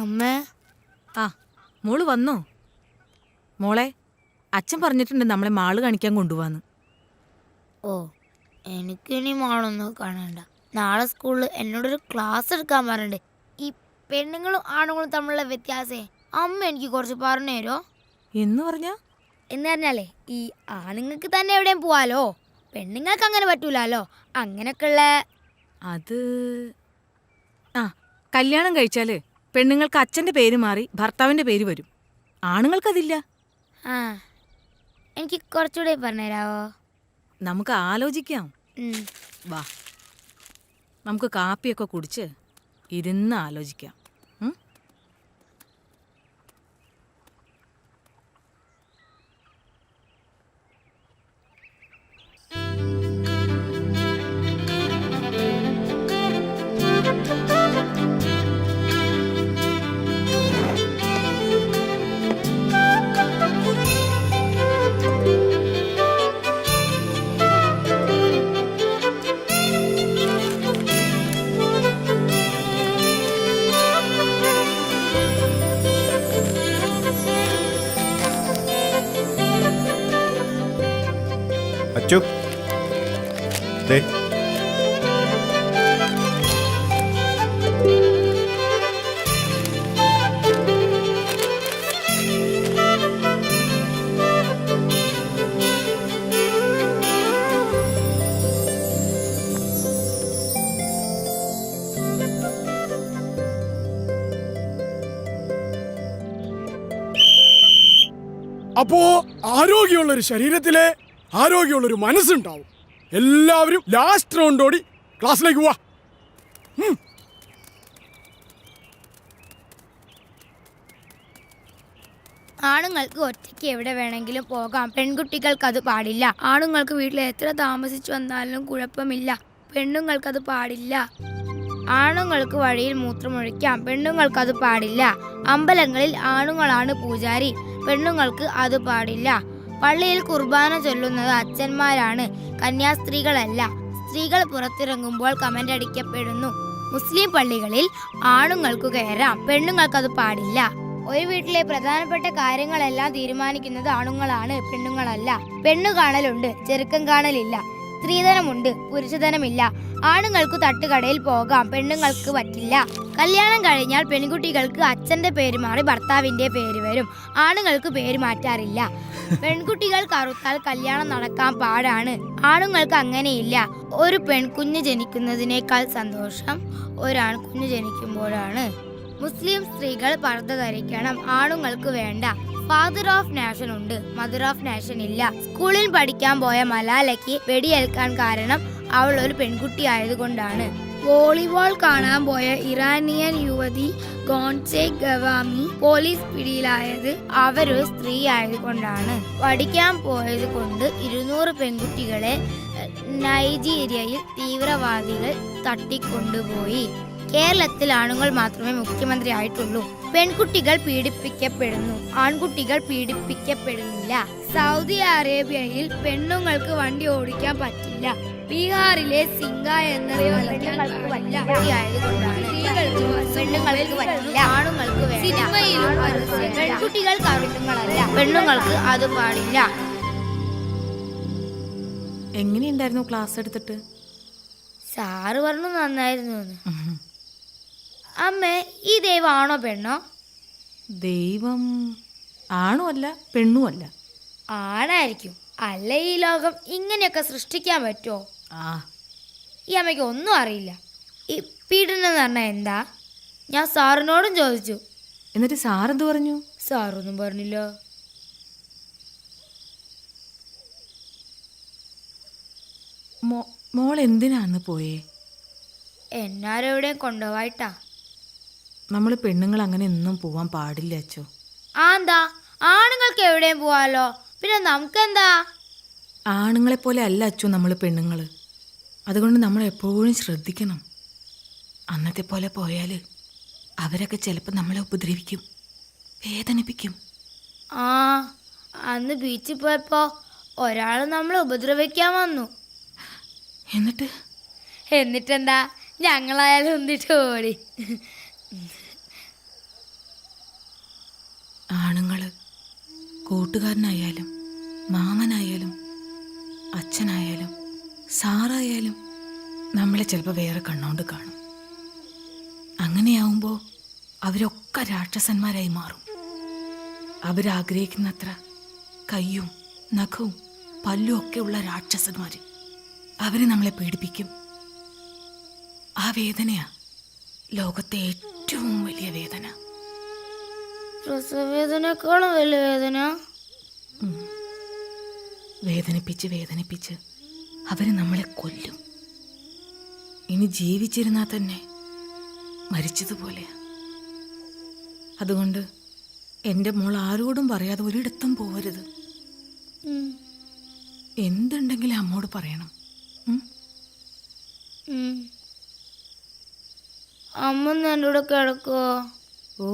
അമ്മേ. ആ, മോള് വന്നോ? മോളെ, അച്ഛൻ പറഞ്ഞിട്ടുണ്ട് നമ്മളെ മാള് കാണിക്കാൻ കൊണ്ടുപോവാന്ന്. ഓ, എനിക്കിനി മാളൊന്നും കാണണ്ട. നാളെ സ്കൂളിൽ എന്നോടൊരു ക്ലാസ് എടുക്കാൻ പറഞ്ഞിട്ടുണ്ട്. ഈ പെണ്ണുങ്ങളും ആണുങ്ങളും തമ്മിലുള്ള വ്യത്യാസേ അമ്മ എനിക്ക് കുറച്ച് പറഞ്ഞു തരോ? എന്ന് പറഞ്ഞാലേ, ഈ ആണുങ്ങൾക്ക് തന്നെ എവിടെയും പോവാലോ, പെണ്ണുങ്ങൾക്ക് അങ്ങനെ പറ്റൂലോ. അങ്ങനെയൊക്കെയുള്ള അത് കല്യാണം കഴിച്ചാല് പെണ്ണുങ്ങൾക്ക് അച്ഛന്റെ പേര് മാറി ഭർത്താവിന്റെ പേര് വരും. ആണുങ്ങൾക്കതില്ല. എനിക്ക് കുറച്ചുകൂടെ പറഞ്ഞുതരാവോ? നമുക്ക് ആലോചിക്കാം. വാ, നമുക്ക് കാപ്പിയൊക്കെ കുടിച്ച് ഇരുന്ന് ആലോചിക്കാം. അച്ചു ദേ അപ്പോ ആരോഗ്യമുള്ള ഒരു ശരീരത്തിലെ ആരോഗ്യമുള്ള ഒരു മനസ്സുണ്ടാവും. എല്ലാവരും ലാസ്റ്റ് റൗണ്ട് ഓടി ക്ലാസ്സിലേക്ക് പോവാ. ആണുങ്ങൾക്ക് ഒറ്റയ്ക്ക് എവിടെ വേണമെങ്കിലും പോകാം, പെൺകുട്ടികൾക്ക് അത് പാടില്ല. ആണുങ്ങൾക്ക് വീട്ടിൽ എത്ര താമസിച്ചു വന്നാലും കുഴപ്പമില്ല, പെണ്ണുങ്ങൾക്കത് പാടില്ല. ആണുങ്ങൾക്ക് വഴിയിൽ മൂത്രമൊഴിക്കാം, പെണ്ണുങ്ങൾക്കത് പാടില്ല. അമ്പലങ്ങളിൽ ആണുങ്ങളാണ് പൂജാരി, പെണ്ണുങ്ങൾക്ക് അത് പാടില്ല. പള്ളിയിൽ കുർബാന ചൊല്ലുന്നത് അച്ഛന്മാരാണ്, കന്യാസ്ത്രീകളല്ല. സ്ത്രീകൾ പുറത്തിറങ്ങുമ്പോൾ കമന്റ് അടിക്കപ്പെടുന്നു. മുസ്ലിം പള്ളികളിൽ ആണുങ്ങൾക്ക് കയറാം, പെണ്ണുങ്ങൾക്കത് പാടില്ല. ഒരു വീട്ടിലെ പ്രധാനപ്പെട്ട കാര്യങ്ങളെല്ലാം തീരുമാനിക്കുന്നത് ആണുങ്ങളാണ്, പെണ്ണുങ്ങളല്ല. പെണ്ണു കാണലുണ്ട്, ചെറുക്കം കാണലില്ല. സ്ത്രീധനമുണ്ട്, പുരുഷധനമില്ല. ആണുങ്ങൾക്ക് തട്ടുകടയിൽ പോകാം, പെണ്ണുങ്ങൾക്ക് പറ്റില്ല. കല്യാണം കഴിഞ്ഞാൽ പെൺകുട്ടികൾക്ക് അച്ഛന്റെ പേര് മാറി ഭർത്താവിന്റെ പേര് വരും, ആണുങ്ങൾക്ക് പേര് മാറ്റാറില്ല. പെൺകുട്ടികൾ കറുത്താൽ കല്യാണം നടക്കാൻ പാടാണ്, ആണുങ്ങൾക്ക് അങ്ങനെയില്ല. ഒരു പെൺകുഞ്ഞ് ജനിക്കുന്നതിനേക്കാൾ സന്തോഷം ഒരാൺകുഞ്ഞ് ജനിക്കുമ്പോഴാണ്. മുസ്ലിം സ്ത്രീകൾ പർദ്ദ ധരിക്കണം, ആണുങ്ങൾക്ക് വേണ്ട. ഫാദർ ഓഫ് നാഷൻ ഉണ്ട്, മദർ ഓഫ് നാഷൻ ഇല്ല. സ്കൂളിൽ പഠിക്കാൻ പോയ മലാലയ്ക്ക് വെടിയേൽക്കാൻ കാരണം അവൾ ഒരു പെൺകുട്ടി ആയതുകൊണ്ടാണ്. വോളിബോൾ കാണാൻ പോയ ഇറാനിയൻ യുവതി ഗോൺസെ ഗവാമി പോലീസ് പിടിയിലായത് അവരൊരു സ്ത്രീ ആയതുകൊണ്ടാണ്. പഠിക്കാൻ പോയത് കൊണ്ട് 200 പെൺകുട്ടികളെ നൈജീരിയയിൽ തീവ്രവാദികൾ തട്ടിക്കൊണ്ടുപോയി. കേരളത്തിൽ ആണുങ്ങൾ മാത്രമേ മുഖ്യമന്ത്രി ആയിട്ടുള്ളൂ. പെൺകുട്ടികൾ പീഡിപ്പിക്കപ്പെടുന്നു, ആൺകുട്ടികൾ പീഡിപ്പിക്കപ്പെടുന്നില്ല. സൗദി അറേബ്യയിൽ പെണ്ണുങ്ങൾക്ക് വണ്ടി ഓടിക്കാൻ പറ്റില്ല. ബീഹാറിലെ സിംഗ എന്ന പെണ്ണുങ്ങൾക്ക് പറ്റില്ല, ആണുങ്ങൾക്ക് വേണ്ട. സിനിമയിലും പെൺകുട്ടികൾ കറുത്തുങ്ങളല്ല, പെണ്ണുങ്ങൾക്ക് അത് പാടില്ല. എങ്ങനെയുണ്ടായിരുന്നു ക്ലാസ് എടുത്തിട്ട്? സാറ് പറഞ്ഞു നന്നായിരുന്നു. അമ്മേ, ഈ ദൈവം ആണോ പെണ്ണോ? ദൈവം ആണും അല്ല പെണ്ണും അല്ല. ആണായിരിക്കും, അല്ല ഈ ലോകം ഇങ്ങനെയൊക്കെ സൃഷ്ടിക്കാൻ പറ്റുമോ? ഈ അമ്മയ്ക്ക് ഒന്നും അറിയില്ല. ഈ പീഡനം എന്ന് പറഞ്ഞാൽ എന്താ? ഞാൻ സാറിനോടും ചോദിച്ചു. എന്നിട്ട് സാറെന്ത് പറഞ്ഞു? സാറൊന്നും പറഞ്ഞില്ല. മോൾ എന്തിനാന്ന് പോയേ? എന്നാരെവിടെയും കൊണ്ടുപോയിട്ടാ. നമ്മൾ പെണ്ണുങ്ങൾ അങ്ങനെ ഒന്നും പോവാൻ പാടില്ല അച്ചോ. എന്താ, ആണുങ്ങൾക്ക് എവിടെയും പോവാലോ, പിന്നെ നമുക്കെന്താ? ആണുങ്ങളെ പോലെ അല്ല അച്ചു നമ്മൾ പെണ്ണുങ്ങൾ. അതുകൊണ്ട് നമ്മൾ എപ്പോഴും ശ്രദ്ധിക്കണം. അന്നത്തെ പോലെ പോയാൽ അവരൊക്കെ ചിലപ്പോൾ നമ്മളെ ഉപദ്രവിക്കും, വേദനിപ്പിക്കും. അന്ന് ബീച്ചിൽ പോയപ്പോ ഒരാൾ നമ്മളെ ഉപദ്രവിക്കാൻ വന്നു. എന്നിട്ടെന്താ, ഞങ്ങളായാലും ഒന്നിട്ട് ഓടി. ആണുങ്ങള് കൂട്ടുകാരനായാലും മാമനായാലും അച്ഛനായാലും സാറായാലും നമ്മളെ ചിലപ്പോൾ വേറെ കണ്ണോണ്ട് കാണും. അങ്ങനെയാവുമ്പോൾ അവരൊക്കെ രാക്ഷസന്മാരായി മാറും. അവരാഗ്രഹിക്കുന്നത്ര കയ്യും നഖവും പല്ലും ഒക്കെ ഉള്ള രാക്ഷസന്മാർ അവര് നമ്മളെ പീഡിപ്പിക്കും. ആ വേദനയാ ലോകത്തെ ഏറ്റവും വലിയ വേദന. പ്രസവവേദനേക്കാളും വലിയ വേദന. വേദനിപ്പിച്ച് വേദനിപ്പിച്ച് അവര് നമ്മളെ കൊല്ലും. ഇനി ജീവിച്ചിരുന്നാൽ തന്നെ മരിച്ചതുപോലെയാ. അതുകൊണ്ട് എൻ്റെ മോൾ ആരോടും പറയാതെ ഒരിടത്തും പോവരുത്. എന്തുണ്ടെങ്കിലും അമ്മോട് പറയണം. അമ്മ എൻ്റെ കൂടെ കിടക്കുവോ? ഓ,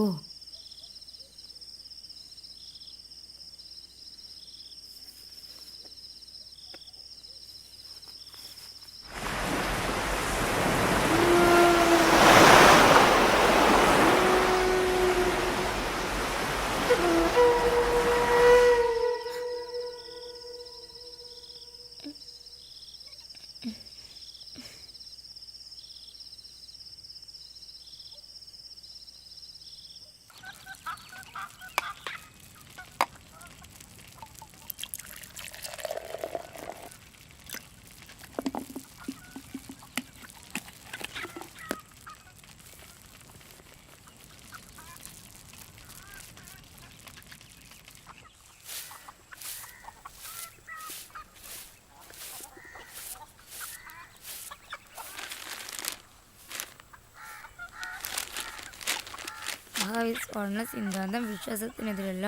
വർണ്ണ സിദ്ധാന്തം വിശ്വാസത്തിനെതിരല്ല.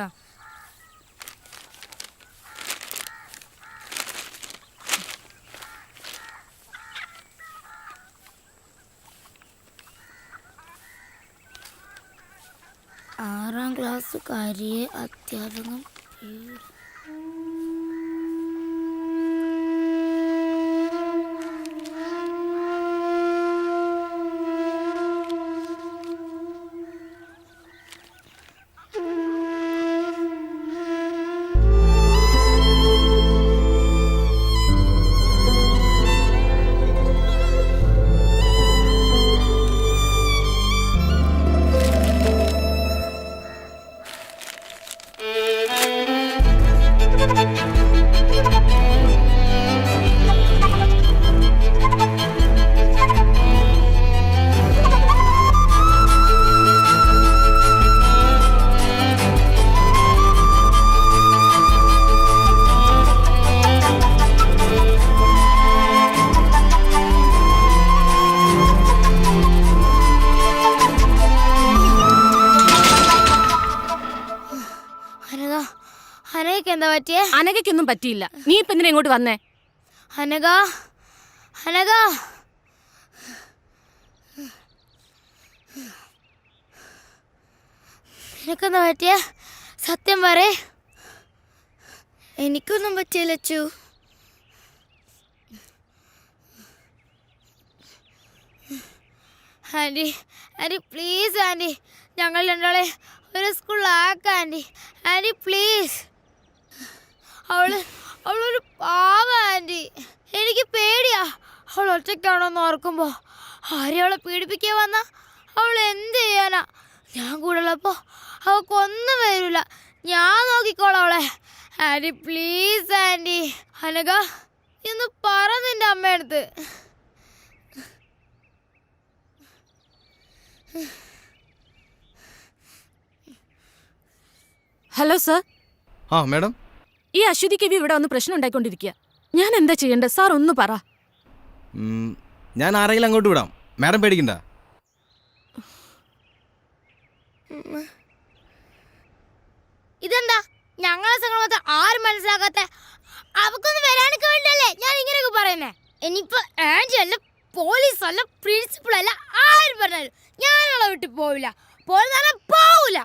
ആറാം ക്ലാസ്സുകാരിയെ അധ്യാപകൻ എന്താ പറ്റിയേ? അനഘയ്ക്കൊന്നും പറ്റിയില്ല. നീ ഇപ്പൊ എന്തിനാ ഇങ്ങോട്ട് വന്നേ? അനഘ, അനഘ, നിനക്കെന്താ പറ്റിയേ? സത്യം പറ. എനിക്കൊന്നും പറ്റിയില്ല Achu. Aunty, aunty please aunty, ഞങ്ങൾ രണ്ടാളെ ഒരു സ്കൂളിലാക്കാം ആൻറ്റി. Aunty please. അവളൊരു പാവ ആൻറ്റി. എനിക്ക് പേടിയാ. അവൾ ഒറ്റയ്ക്കാണോന്ന് ഓർക്കുമ്പോൾ ആരെയും അവളെ പീഡിപ്പിക്കാൻ വന്ന അവൾ എന്ത് ചെയ്യാനാ? ഞാൻ കൂടെ ഉള്ളപ്പോൾ അവൾക്കൊന്നും വരില്ല. ഞാൻ നോക്കിക്കോളാം അവളെ. Anti please anti. അനഘ, ഇന്ന് പറ നിന്റെ അമ്മയടുത്ത്. Hello sir. ആ മാഡം, ഈ അശ്വതി കവി ഇവിടെ വന്ന് പ്രശ്നം ഉണ്ടായിക്കൊണ്ടിരിക്കുക. ഞാൻ എന്താ ചെയ്യേണ്ടത് സാർ? ഒന്ന് പറ. ഞാൻ ആരെങ്കിലും അങ്ങോട്ട് വിടാം, മാഡം പേടിക്കണ്ട. ഇതെന്താ ഞങ്ങളെ സംഘടന ആരും മനസ്സിലാക്കാത്ത? അവക്കൊന്നും വരാനൊക്കെ വേണ്ടല്ലേ ഞാൻ ഇങ്ങനെയൊക്കെ പറയുന്നേ. ഇനിയിപ്പോ ആൻറ്റി അല്ല, പോലീസ് അല്ല, പ്രിൻസിപ്പൾ അല്ല, ആരും പറഞ്ഞാലും ഞാനുള്ള വീട്ടിൽ പോവില്ല. പോവില്ല.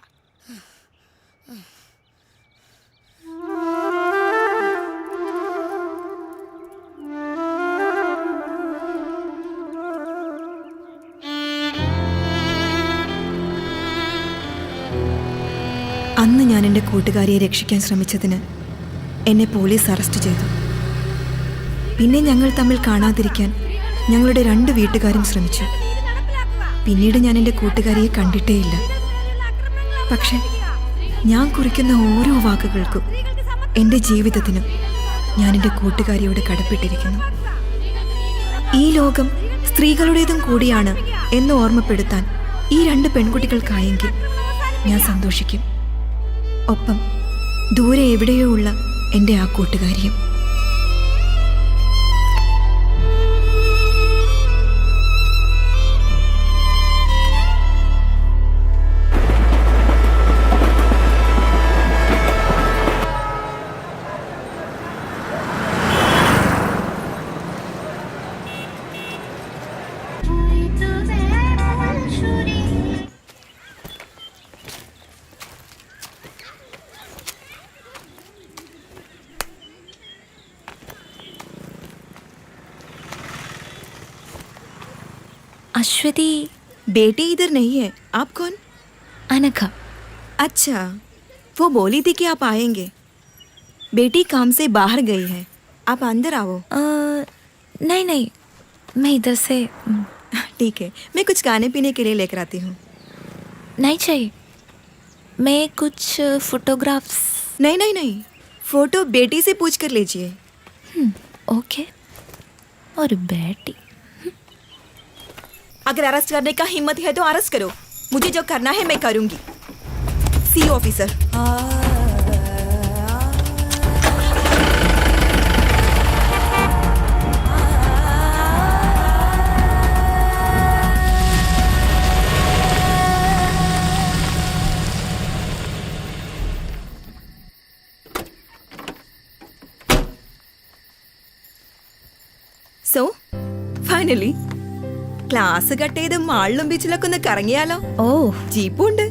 അന്ന് ഞാൻ എൻ്റെ കൂട്ടുകാരിയെ രക്ഷിക്കാൻ ശ്രമിച്ചതിന് എന്നെ പോലീസ് അറസ്റ്റ് ചെയ്തു. പിന്നെ ഞങ്ങൾ തമ്മിൽ കാണാതിരിക്കാൻ ഞങ്ങളുടെ 2 വീട്ടുകാരും ശ്രമിച്ചു. പിന്നീട് ഞാൻ എൻ്റെ കൂട്ടുകാരിയെ കണ്ടിട്ടേയില്ല. പക്ഷെ ഞാൻ കുറിക്കുന്ന ഓരോ വാക്കുകൾക്കും, എൻ്റെ ജീവിതത്തിനും ഞാൻ എൻ്റെ കൂട്ടുകാരിയോട് കടപ്പെട്ടിരിക്കുന്നു. ഈ ലോകം സ്ത്രീകളുടേതും കൂടിയാണ് എന്ന് ഓർമ്മപ്പെടുത്താൻ ഈ 2 പെൺകുട്ടികൾക്കായെങ്കിൽ ഞാൻ സന്തോഷിക്കും. ഒപ്പം ദൂരെ എവിടെയോ ഉള്ള എൻ്റെ ആ കൂട്ടുകാരിയും. अश्वती बेटी इधर नहीं है. आप कौन? अनघा. अच्छा, वो बोली थी कि आप आएंगे. बेटी काम से बाहर गई है, आप अंदर आओ. नहीं नहीं, मैं इधर से. ठीक है, मैं कुछ खाने पीने के लिए लेकर आती हूँ. नहीं चाहिए, मैं कुछ फोटोग्राफ्स. नहीं नहीं नहीं, फोटो बेटी से पूछ कर लीजिए. ओके. और बेटी, अगर अरेस्ट करने का हिम्मत है तो अरेस्ट करो. मुझे जो करना है मैं करूंगी. सी officer. So finally class cut ചെയ്ത് മാളിലും ബീച്ചിലൊക്കെ ഒന്ന് കറങ്ങിയാലോ? ഓ, ജീപ്പും ഉണ്ട്.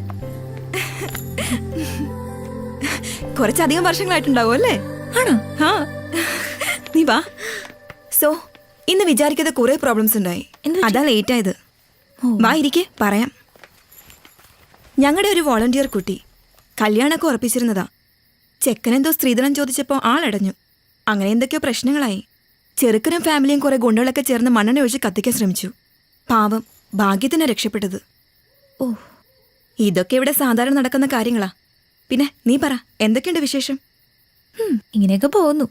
കുറച്ചധികം വർഷങ്ങളായിട്ടുണ്ടാവും അല്ലേ? ആണോ? ആ, നീ വാ. സോ ഇന്ന് വിചാരിക്കാതെ കുറെ പ്രോബ്ലംസ് ഉണ്ടായി. അതാ ലേറ്റ് ആയത്. വാ ഇരിക്കെ, പറയാം. ഞങ്ങളുടെ ഒരു വോളണ്ടിയർ കുട്ടി കല്യാണമൊക്കെ ഉറപ്പിച്ചിരുന്നതാ. ചെക്കനെന്തോ സ്ത്രീധനം ചോദിച്ചപ്പോൾ ആളടഞ്ഞു. അങ്ങനെ എന്തൊക്കെയോ പ്രശ്നങ്ങളായി. ചെറുക്കനും ഫാമിലിയും കുറെ ഗുണ്ടകളൊക്കെ ചേർന്ന് മണ്ണെണ്ണ ഒഴിച്ച് കത്തിക്കാൻ ശ്രമിച്ചു. പാവം, ഭാഗ്യത്തിന് രക്ഷപ്പെട്ടത്. ഓ, ഇതൊക്കെ ഇവിടെ സാധാരണ നടക്കുന്ന കാര്യങ്ങളാ. പിന്നെ നീ പറ, എന്തൊക്കെയുണ്ട് വിശേഷം? ഇങ്ങനെയൊക്കെ പോകുന്നു.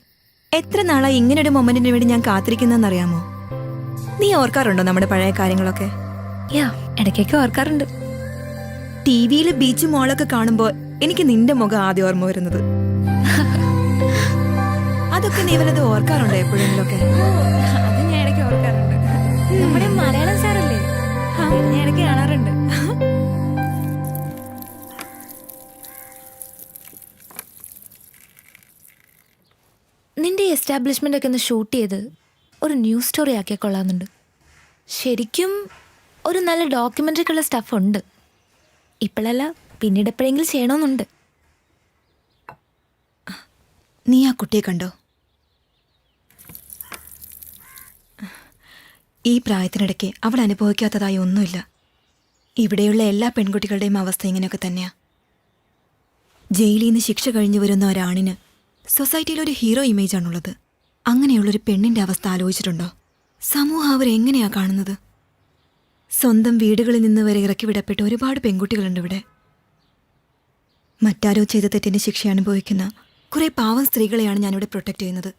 എത്ര നാളായി ഇങ്ങനൊരു മൊമെന്റിന് വേണ്ടി ഞാൻ കാത്തിരിക്കുന്നറിയാമോ? നീ ഓർക്കാറുണ്ടോ നമ്മുടെ പഴയ കാര്യങ്ങളൊക്കെ? ഇടയ്ക്കൊക്കെ ഓർക്കാറുണ്ട്. ടിവിയില് ബീച്ച് മോളൊക്കെ കാണുമ്പോൾ എനിക്ക് നിന്റെ മുഖം ആദ്യം ഓർമ്മ വരുന്നത്. അതൊക്കെ നീ വല്ലത് ഓർക്കാറുണ്ടോ എപ്പോഴെങ്കിലും ഒക്കെ? അത് ഞാൻ ഇടയ്ക്ക് ഓർക്കാറുണ്ട്. നമ്മുടെ മലയാളം സാറല്ലേ, ഞാൻ ഇടയ്ക്ക് കാണാറുണ്ട്. നിന്റെ എസ്റ്റാബ്ലിഷ്മെന്റ് ഒക്കെ ഒന്ന് ഷൂട്ട് ചെയ്ത് ഒരു ന്യൂസ് സ്റ്റോറി ആക്കിയാൽ കൊള്ളാമെന്നുണ്ട്. ശരിക്കും ഒരു നല്ല ഡോക്യുമെന്ററിക്കുള്ള സ്റ്റഫ് ഉണ്ട്. ഇപ്പോഴല്ല, പിന്നീട് എപ്പോഴെങ്കിലും ചെയ്യണമെന്നുണ്ട്. നീ ആ കുട്ടിയെ കണ്ടോ? ഈ പ്രായത്തിനിടയ്ക്ക് അവൾ അനുഭവിക്കാത്തതായി ഒന്നുമില്ല. ഇവിടെയുള്ള എല്ലാ പെൺകുട്ടികളുടെയും അവസ്ഥ ഇങ്ങനെയൊക്കെ തന്നെയാ. ജയിലിൽ നിന്ന് ശിക്ഷ കഴിഞ്ഞു വരുന്ന ഒരാണിന് സൊസൈറ്റിയിൽ ഒരു ഹീറോ ഇമേജാണുള്ളത്. അങ്ങനെയുള്ളൊരു പെണ്ണിൻ്റെ അവസ്ഥ ആലോചിച്ചിട്ടുണ്ടോ? സമൂഹം അവരെങ്ങനെയാ കാണുന്നത്? സ്വന്തം വീടുകളിൽ നിന്ന് വരെ ഇറക്കി വിടപ്പെട്ട ഒരുപാട് പെൺകുട്ടികളുണ്ട് ഇവിടെ. മറ്റാരോ ചെയ്ത തെറ്റിന് ശിക്ഷ അനുഭവിക്കുന്ന കുറേ പാവം സ്ത്രീകളെയാണ് ഞാനിവിടെ പ്രൊട്ടക്റ്റ് ചെയ്യുന്നത്.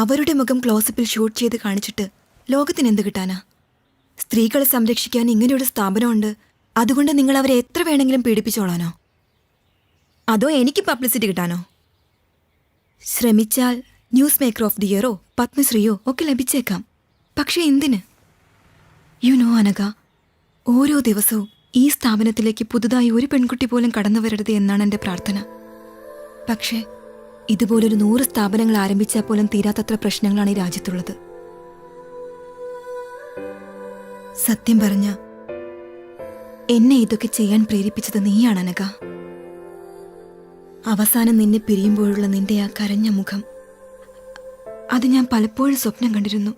അവരുടെ മുഖം ക്ലോസപ്പിൽ ഷൂട്ട് ചെയ്ത് കാണിച്ചിട്ട് ലോകത്തിന് എന്ത് കിട്ടാനാ? സ്ത്രീകളെ സംരക്ഷിക്കാൻ ഇങ്ങനെയൊരു സ്ഥാപനമുണ്ട്, അതുകൊണ്ട് നിങ്ങൾ അവരെ എത്ര വേണമെങ്കിലും പീഡിപ്പിച്ചോളാനോ? അതോ എനിക്ക് പബ്ലിസിറ്റി കിട്ടാനോ? ശ്രമിച്ചാൽ ന്യൂസ് മേക്കർ ഓഫ് ദി ഇയറോ പത്മശ്രീയോ ഒക്കെ ലഭിച്ചേക്കാം. പക്ഷേ എന്തിന്? യു നോ അനഘ, ഓരോ ദിവസവും ഈ സ്ഥാപനത്തിലേക്ക് പുതുതായി ഒരു പെൺകുട്ടി പോലും കടന്നു വരരുത് എന്നാണ് എൻ്റെ പ്രാർത്ഥന. പക്ഷേ ഇതുപോലൊരു 100 സ്ഥാപനങ്ങൾ ആരംഭിച്ചാൽ പോലും തീരാത്തത്ര പ്രശ്നങ്ങളാണ് ഈ രാജ്യത്തുള്ളത്. സത്യം പറഞ്ഞ എന്നെ ഇതൊക്കെ ചെയ്യാൻ പ്രേരിപ്പിച്ചത് നീയാണ് അനഘ. അവസാനം നിന്നെ പിരിയുമ്പോഴുള്ള നിന്റെ ആ കരഞ്ഞ മുഖം, അത് ഞാൻ പലപ്പോഴും സ്വപ്നം കണ്ടിരുന്നു.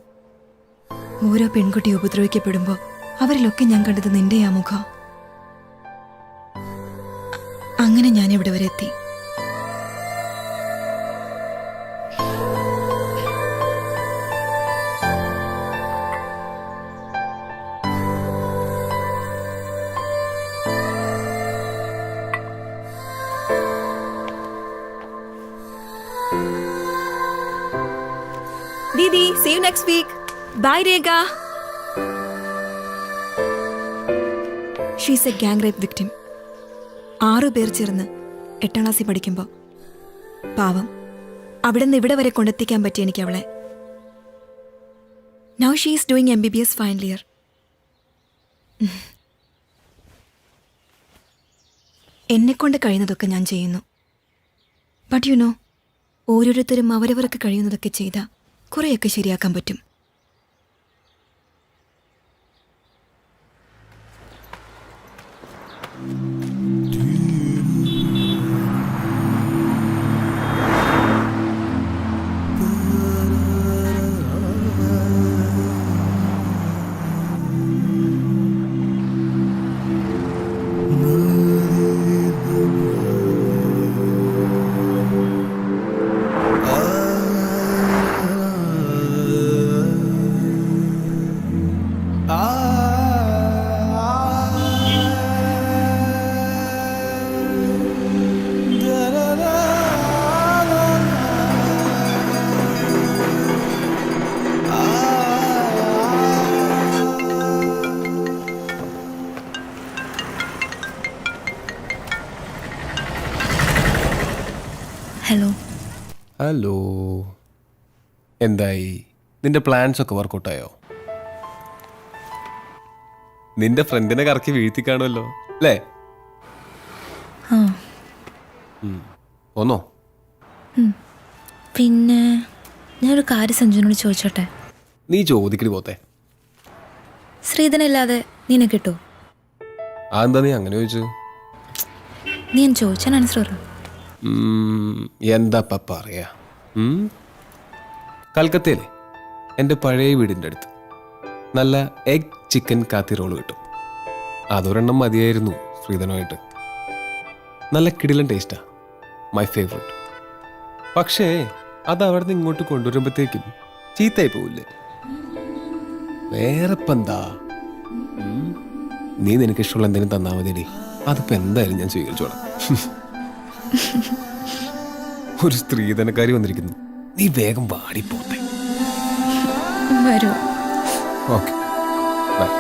ഓരോ പെൺകുട്ടി ഉപദ്രവിക്കപ്പെടുമ്പോൾ അവരിലൊക്കെ ഞാൻ കണ്ടത് നിന്റെ ആ മുഖം. അങ്ങനെ ഞാൻ ഇവിടെ വരെ എത്തി. Didi, see you next week. Bye, Rega. She's a gang rape victim. 6 പേർ ചേർന്ന് 8ാം ക്ലാസ്സിൽ പഠിക്കുമ്പോൾ പാവം അവിടെ നിന്ന് ഇവിടെ വരെ കൊണ്ടെത്തിക്കാൻ പറ്റി എനിക്ക് അവളെ. Now she is doing MBBS final year. എന്നെക്കൊണ്ട് കഴിയുന്നതൊക്കെ ഞാൻ ചെയ്യുന്നു. ബട്ട് യു നോ, ഓരോരുത്തരും അവരവർക്ക് കഴിയുന്നതൊക്കെ ചെയ്താൽ കുറേയൊക്കെ ശരിയാക്കാൻ പറ്റും. ഹലോ. ഹലോ, എന്തായി? നിന്റെ പ്ലാൻസ് ഒക്കെ വർക്കൗട്ടായോ? നിന്റെ ഫ്രണ്ടിനെ കറക്കി വീഴ്ത്തി കാണുമല്ലോ അല്ലേ? ഒന്നോ? പിന്നെ ഞാനൊരു കാര്യം സഞ്ജുവിനോട് ചോദിച്ചോട്ടെ? നീ ചോദിക്കടി പോത്തെ. ശ്രീധനല്ലാതെ നിന്നെ കിട്ടുമോ? അതെന്താ നീ അങ്ങനെ ചോദിച്ചു? നീ ഞാൻ ചോദിച്ചാൽ ആൻസർ പറ. എന്താ പറയാ? കൽക്കത്തയിലെ എൻ്റെ പഴയ വീടിൻ്റെ അടുത്ത് നല്ല എഗ് ചിക്കൻ കാത്തി റോള് കിട്ടും. അതൊരെണ്ണം മതിയായിരുന്നു ശ്രീധനുമായിട്ട്. നല്ല കിടിലൻ ടേസ്റ്റാ, മൈ ഫേവറേറ്റ്. പക്ഷേ അത് അവിടെ നിന്ന് ഇങ്ങോട്ട് കൊണ്ടുവരുമ്പോഴത്തേക്കും ചീത്തയായി പോവില്ലേ? വേറെ ഇപ്പം എന്താ? നീ നിനക്ക് ഇഷ്ടമുള്ള എന്തെങ്കിലും തന്നാൽ മതിയടി, അതിപ്പോൾ എന്തായാലും ഞാൻ സ്വീകരിച്ചോളാം. ഒരു സ്ത്രീധനക്കാരി വന്നിരിക്കുന്നു, നീ വേഗം വാടിപ്പോത്തെ. വരൂ. Okay, by.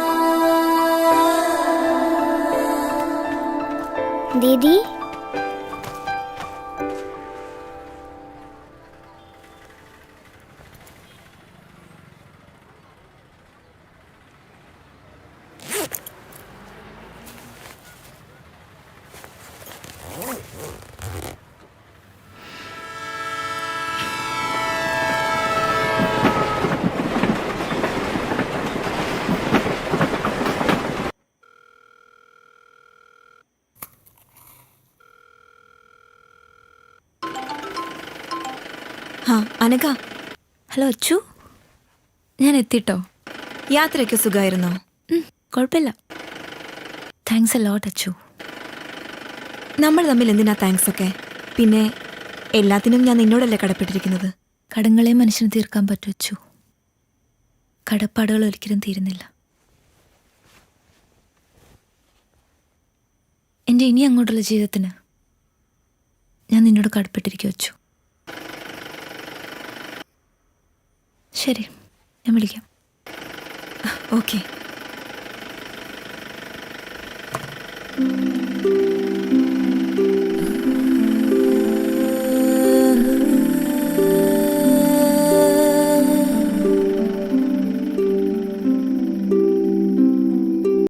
ദീദി, ആ അനഘ. ഹലോ അച്ചു, ഞാൻ എത്തിട്ടോ. യാത്രയൊക്കെ സുഖമായിരുന്നോ? കുഴപ്പമില്ല. Thanks a lot Achu. നമ്മൾ തമ്മിൽ എന്തിനാ താങ്ക്സ് ഒക്കെ? പിന്നെ എല്ലാത്തിനും ഞാൻ നിന്നോടല്ലേ കടപ്പെട്ടിരിക്കുന്നത്. കടങ്ങളെ മനുഷ്യന് തീർക്കാൻ പറ്റൂ അച്ചു, കടപ്പാടുകൾ ഒരിക്കലും തീരുന്നില്ല. എൻ്റെ ഇനി അങ്ങോട്ടുള്ള ജീവിതത്തിന് ഞാൻ നിന്നോട് കടപ്പെട്ടിരിക്കും അച്ചു. ശരി, ഞാൻ വിളിക്കാം. ഓക്കെ.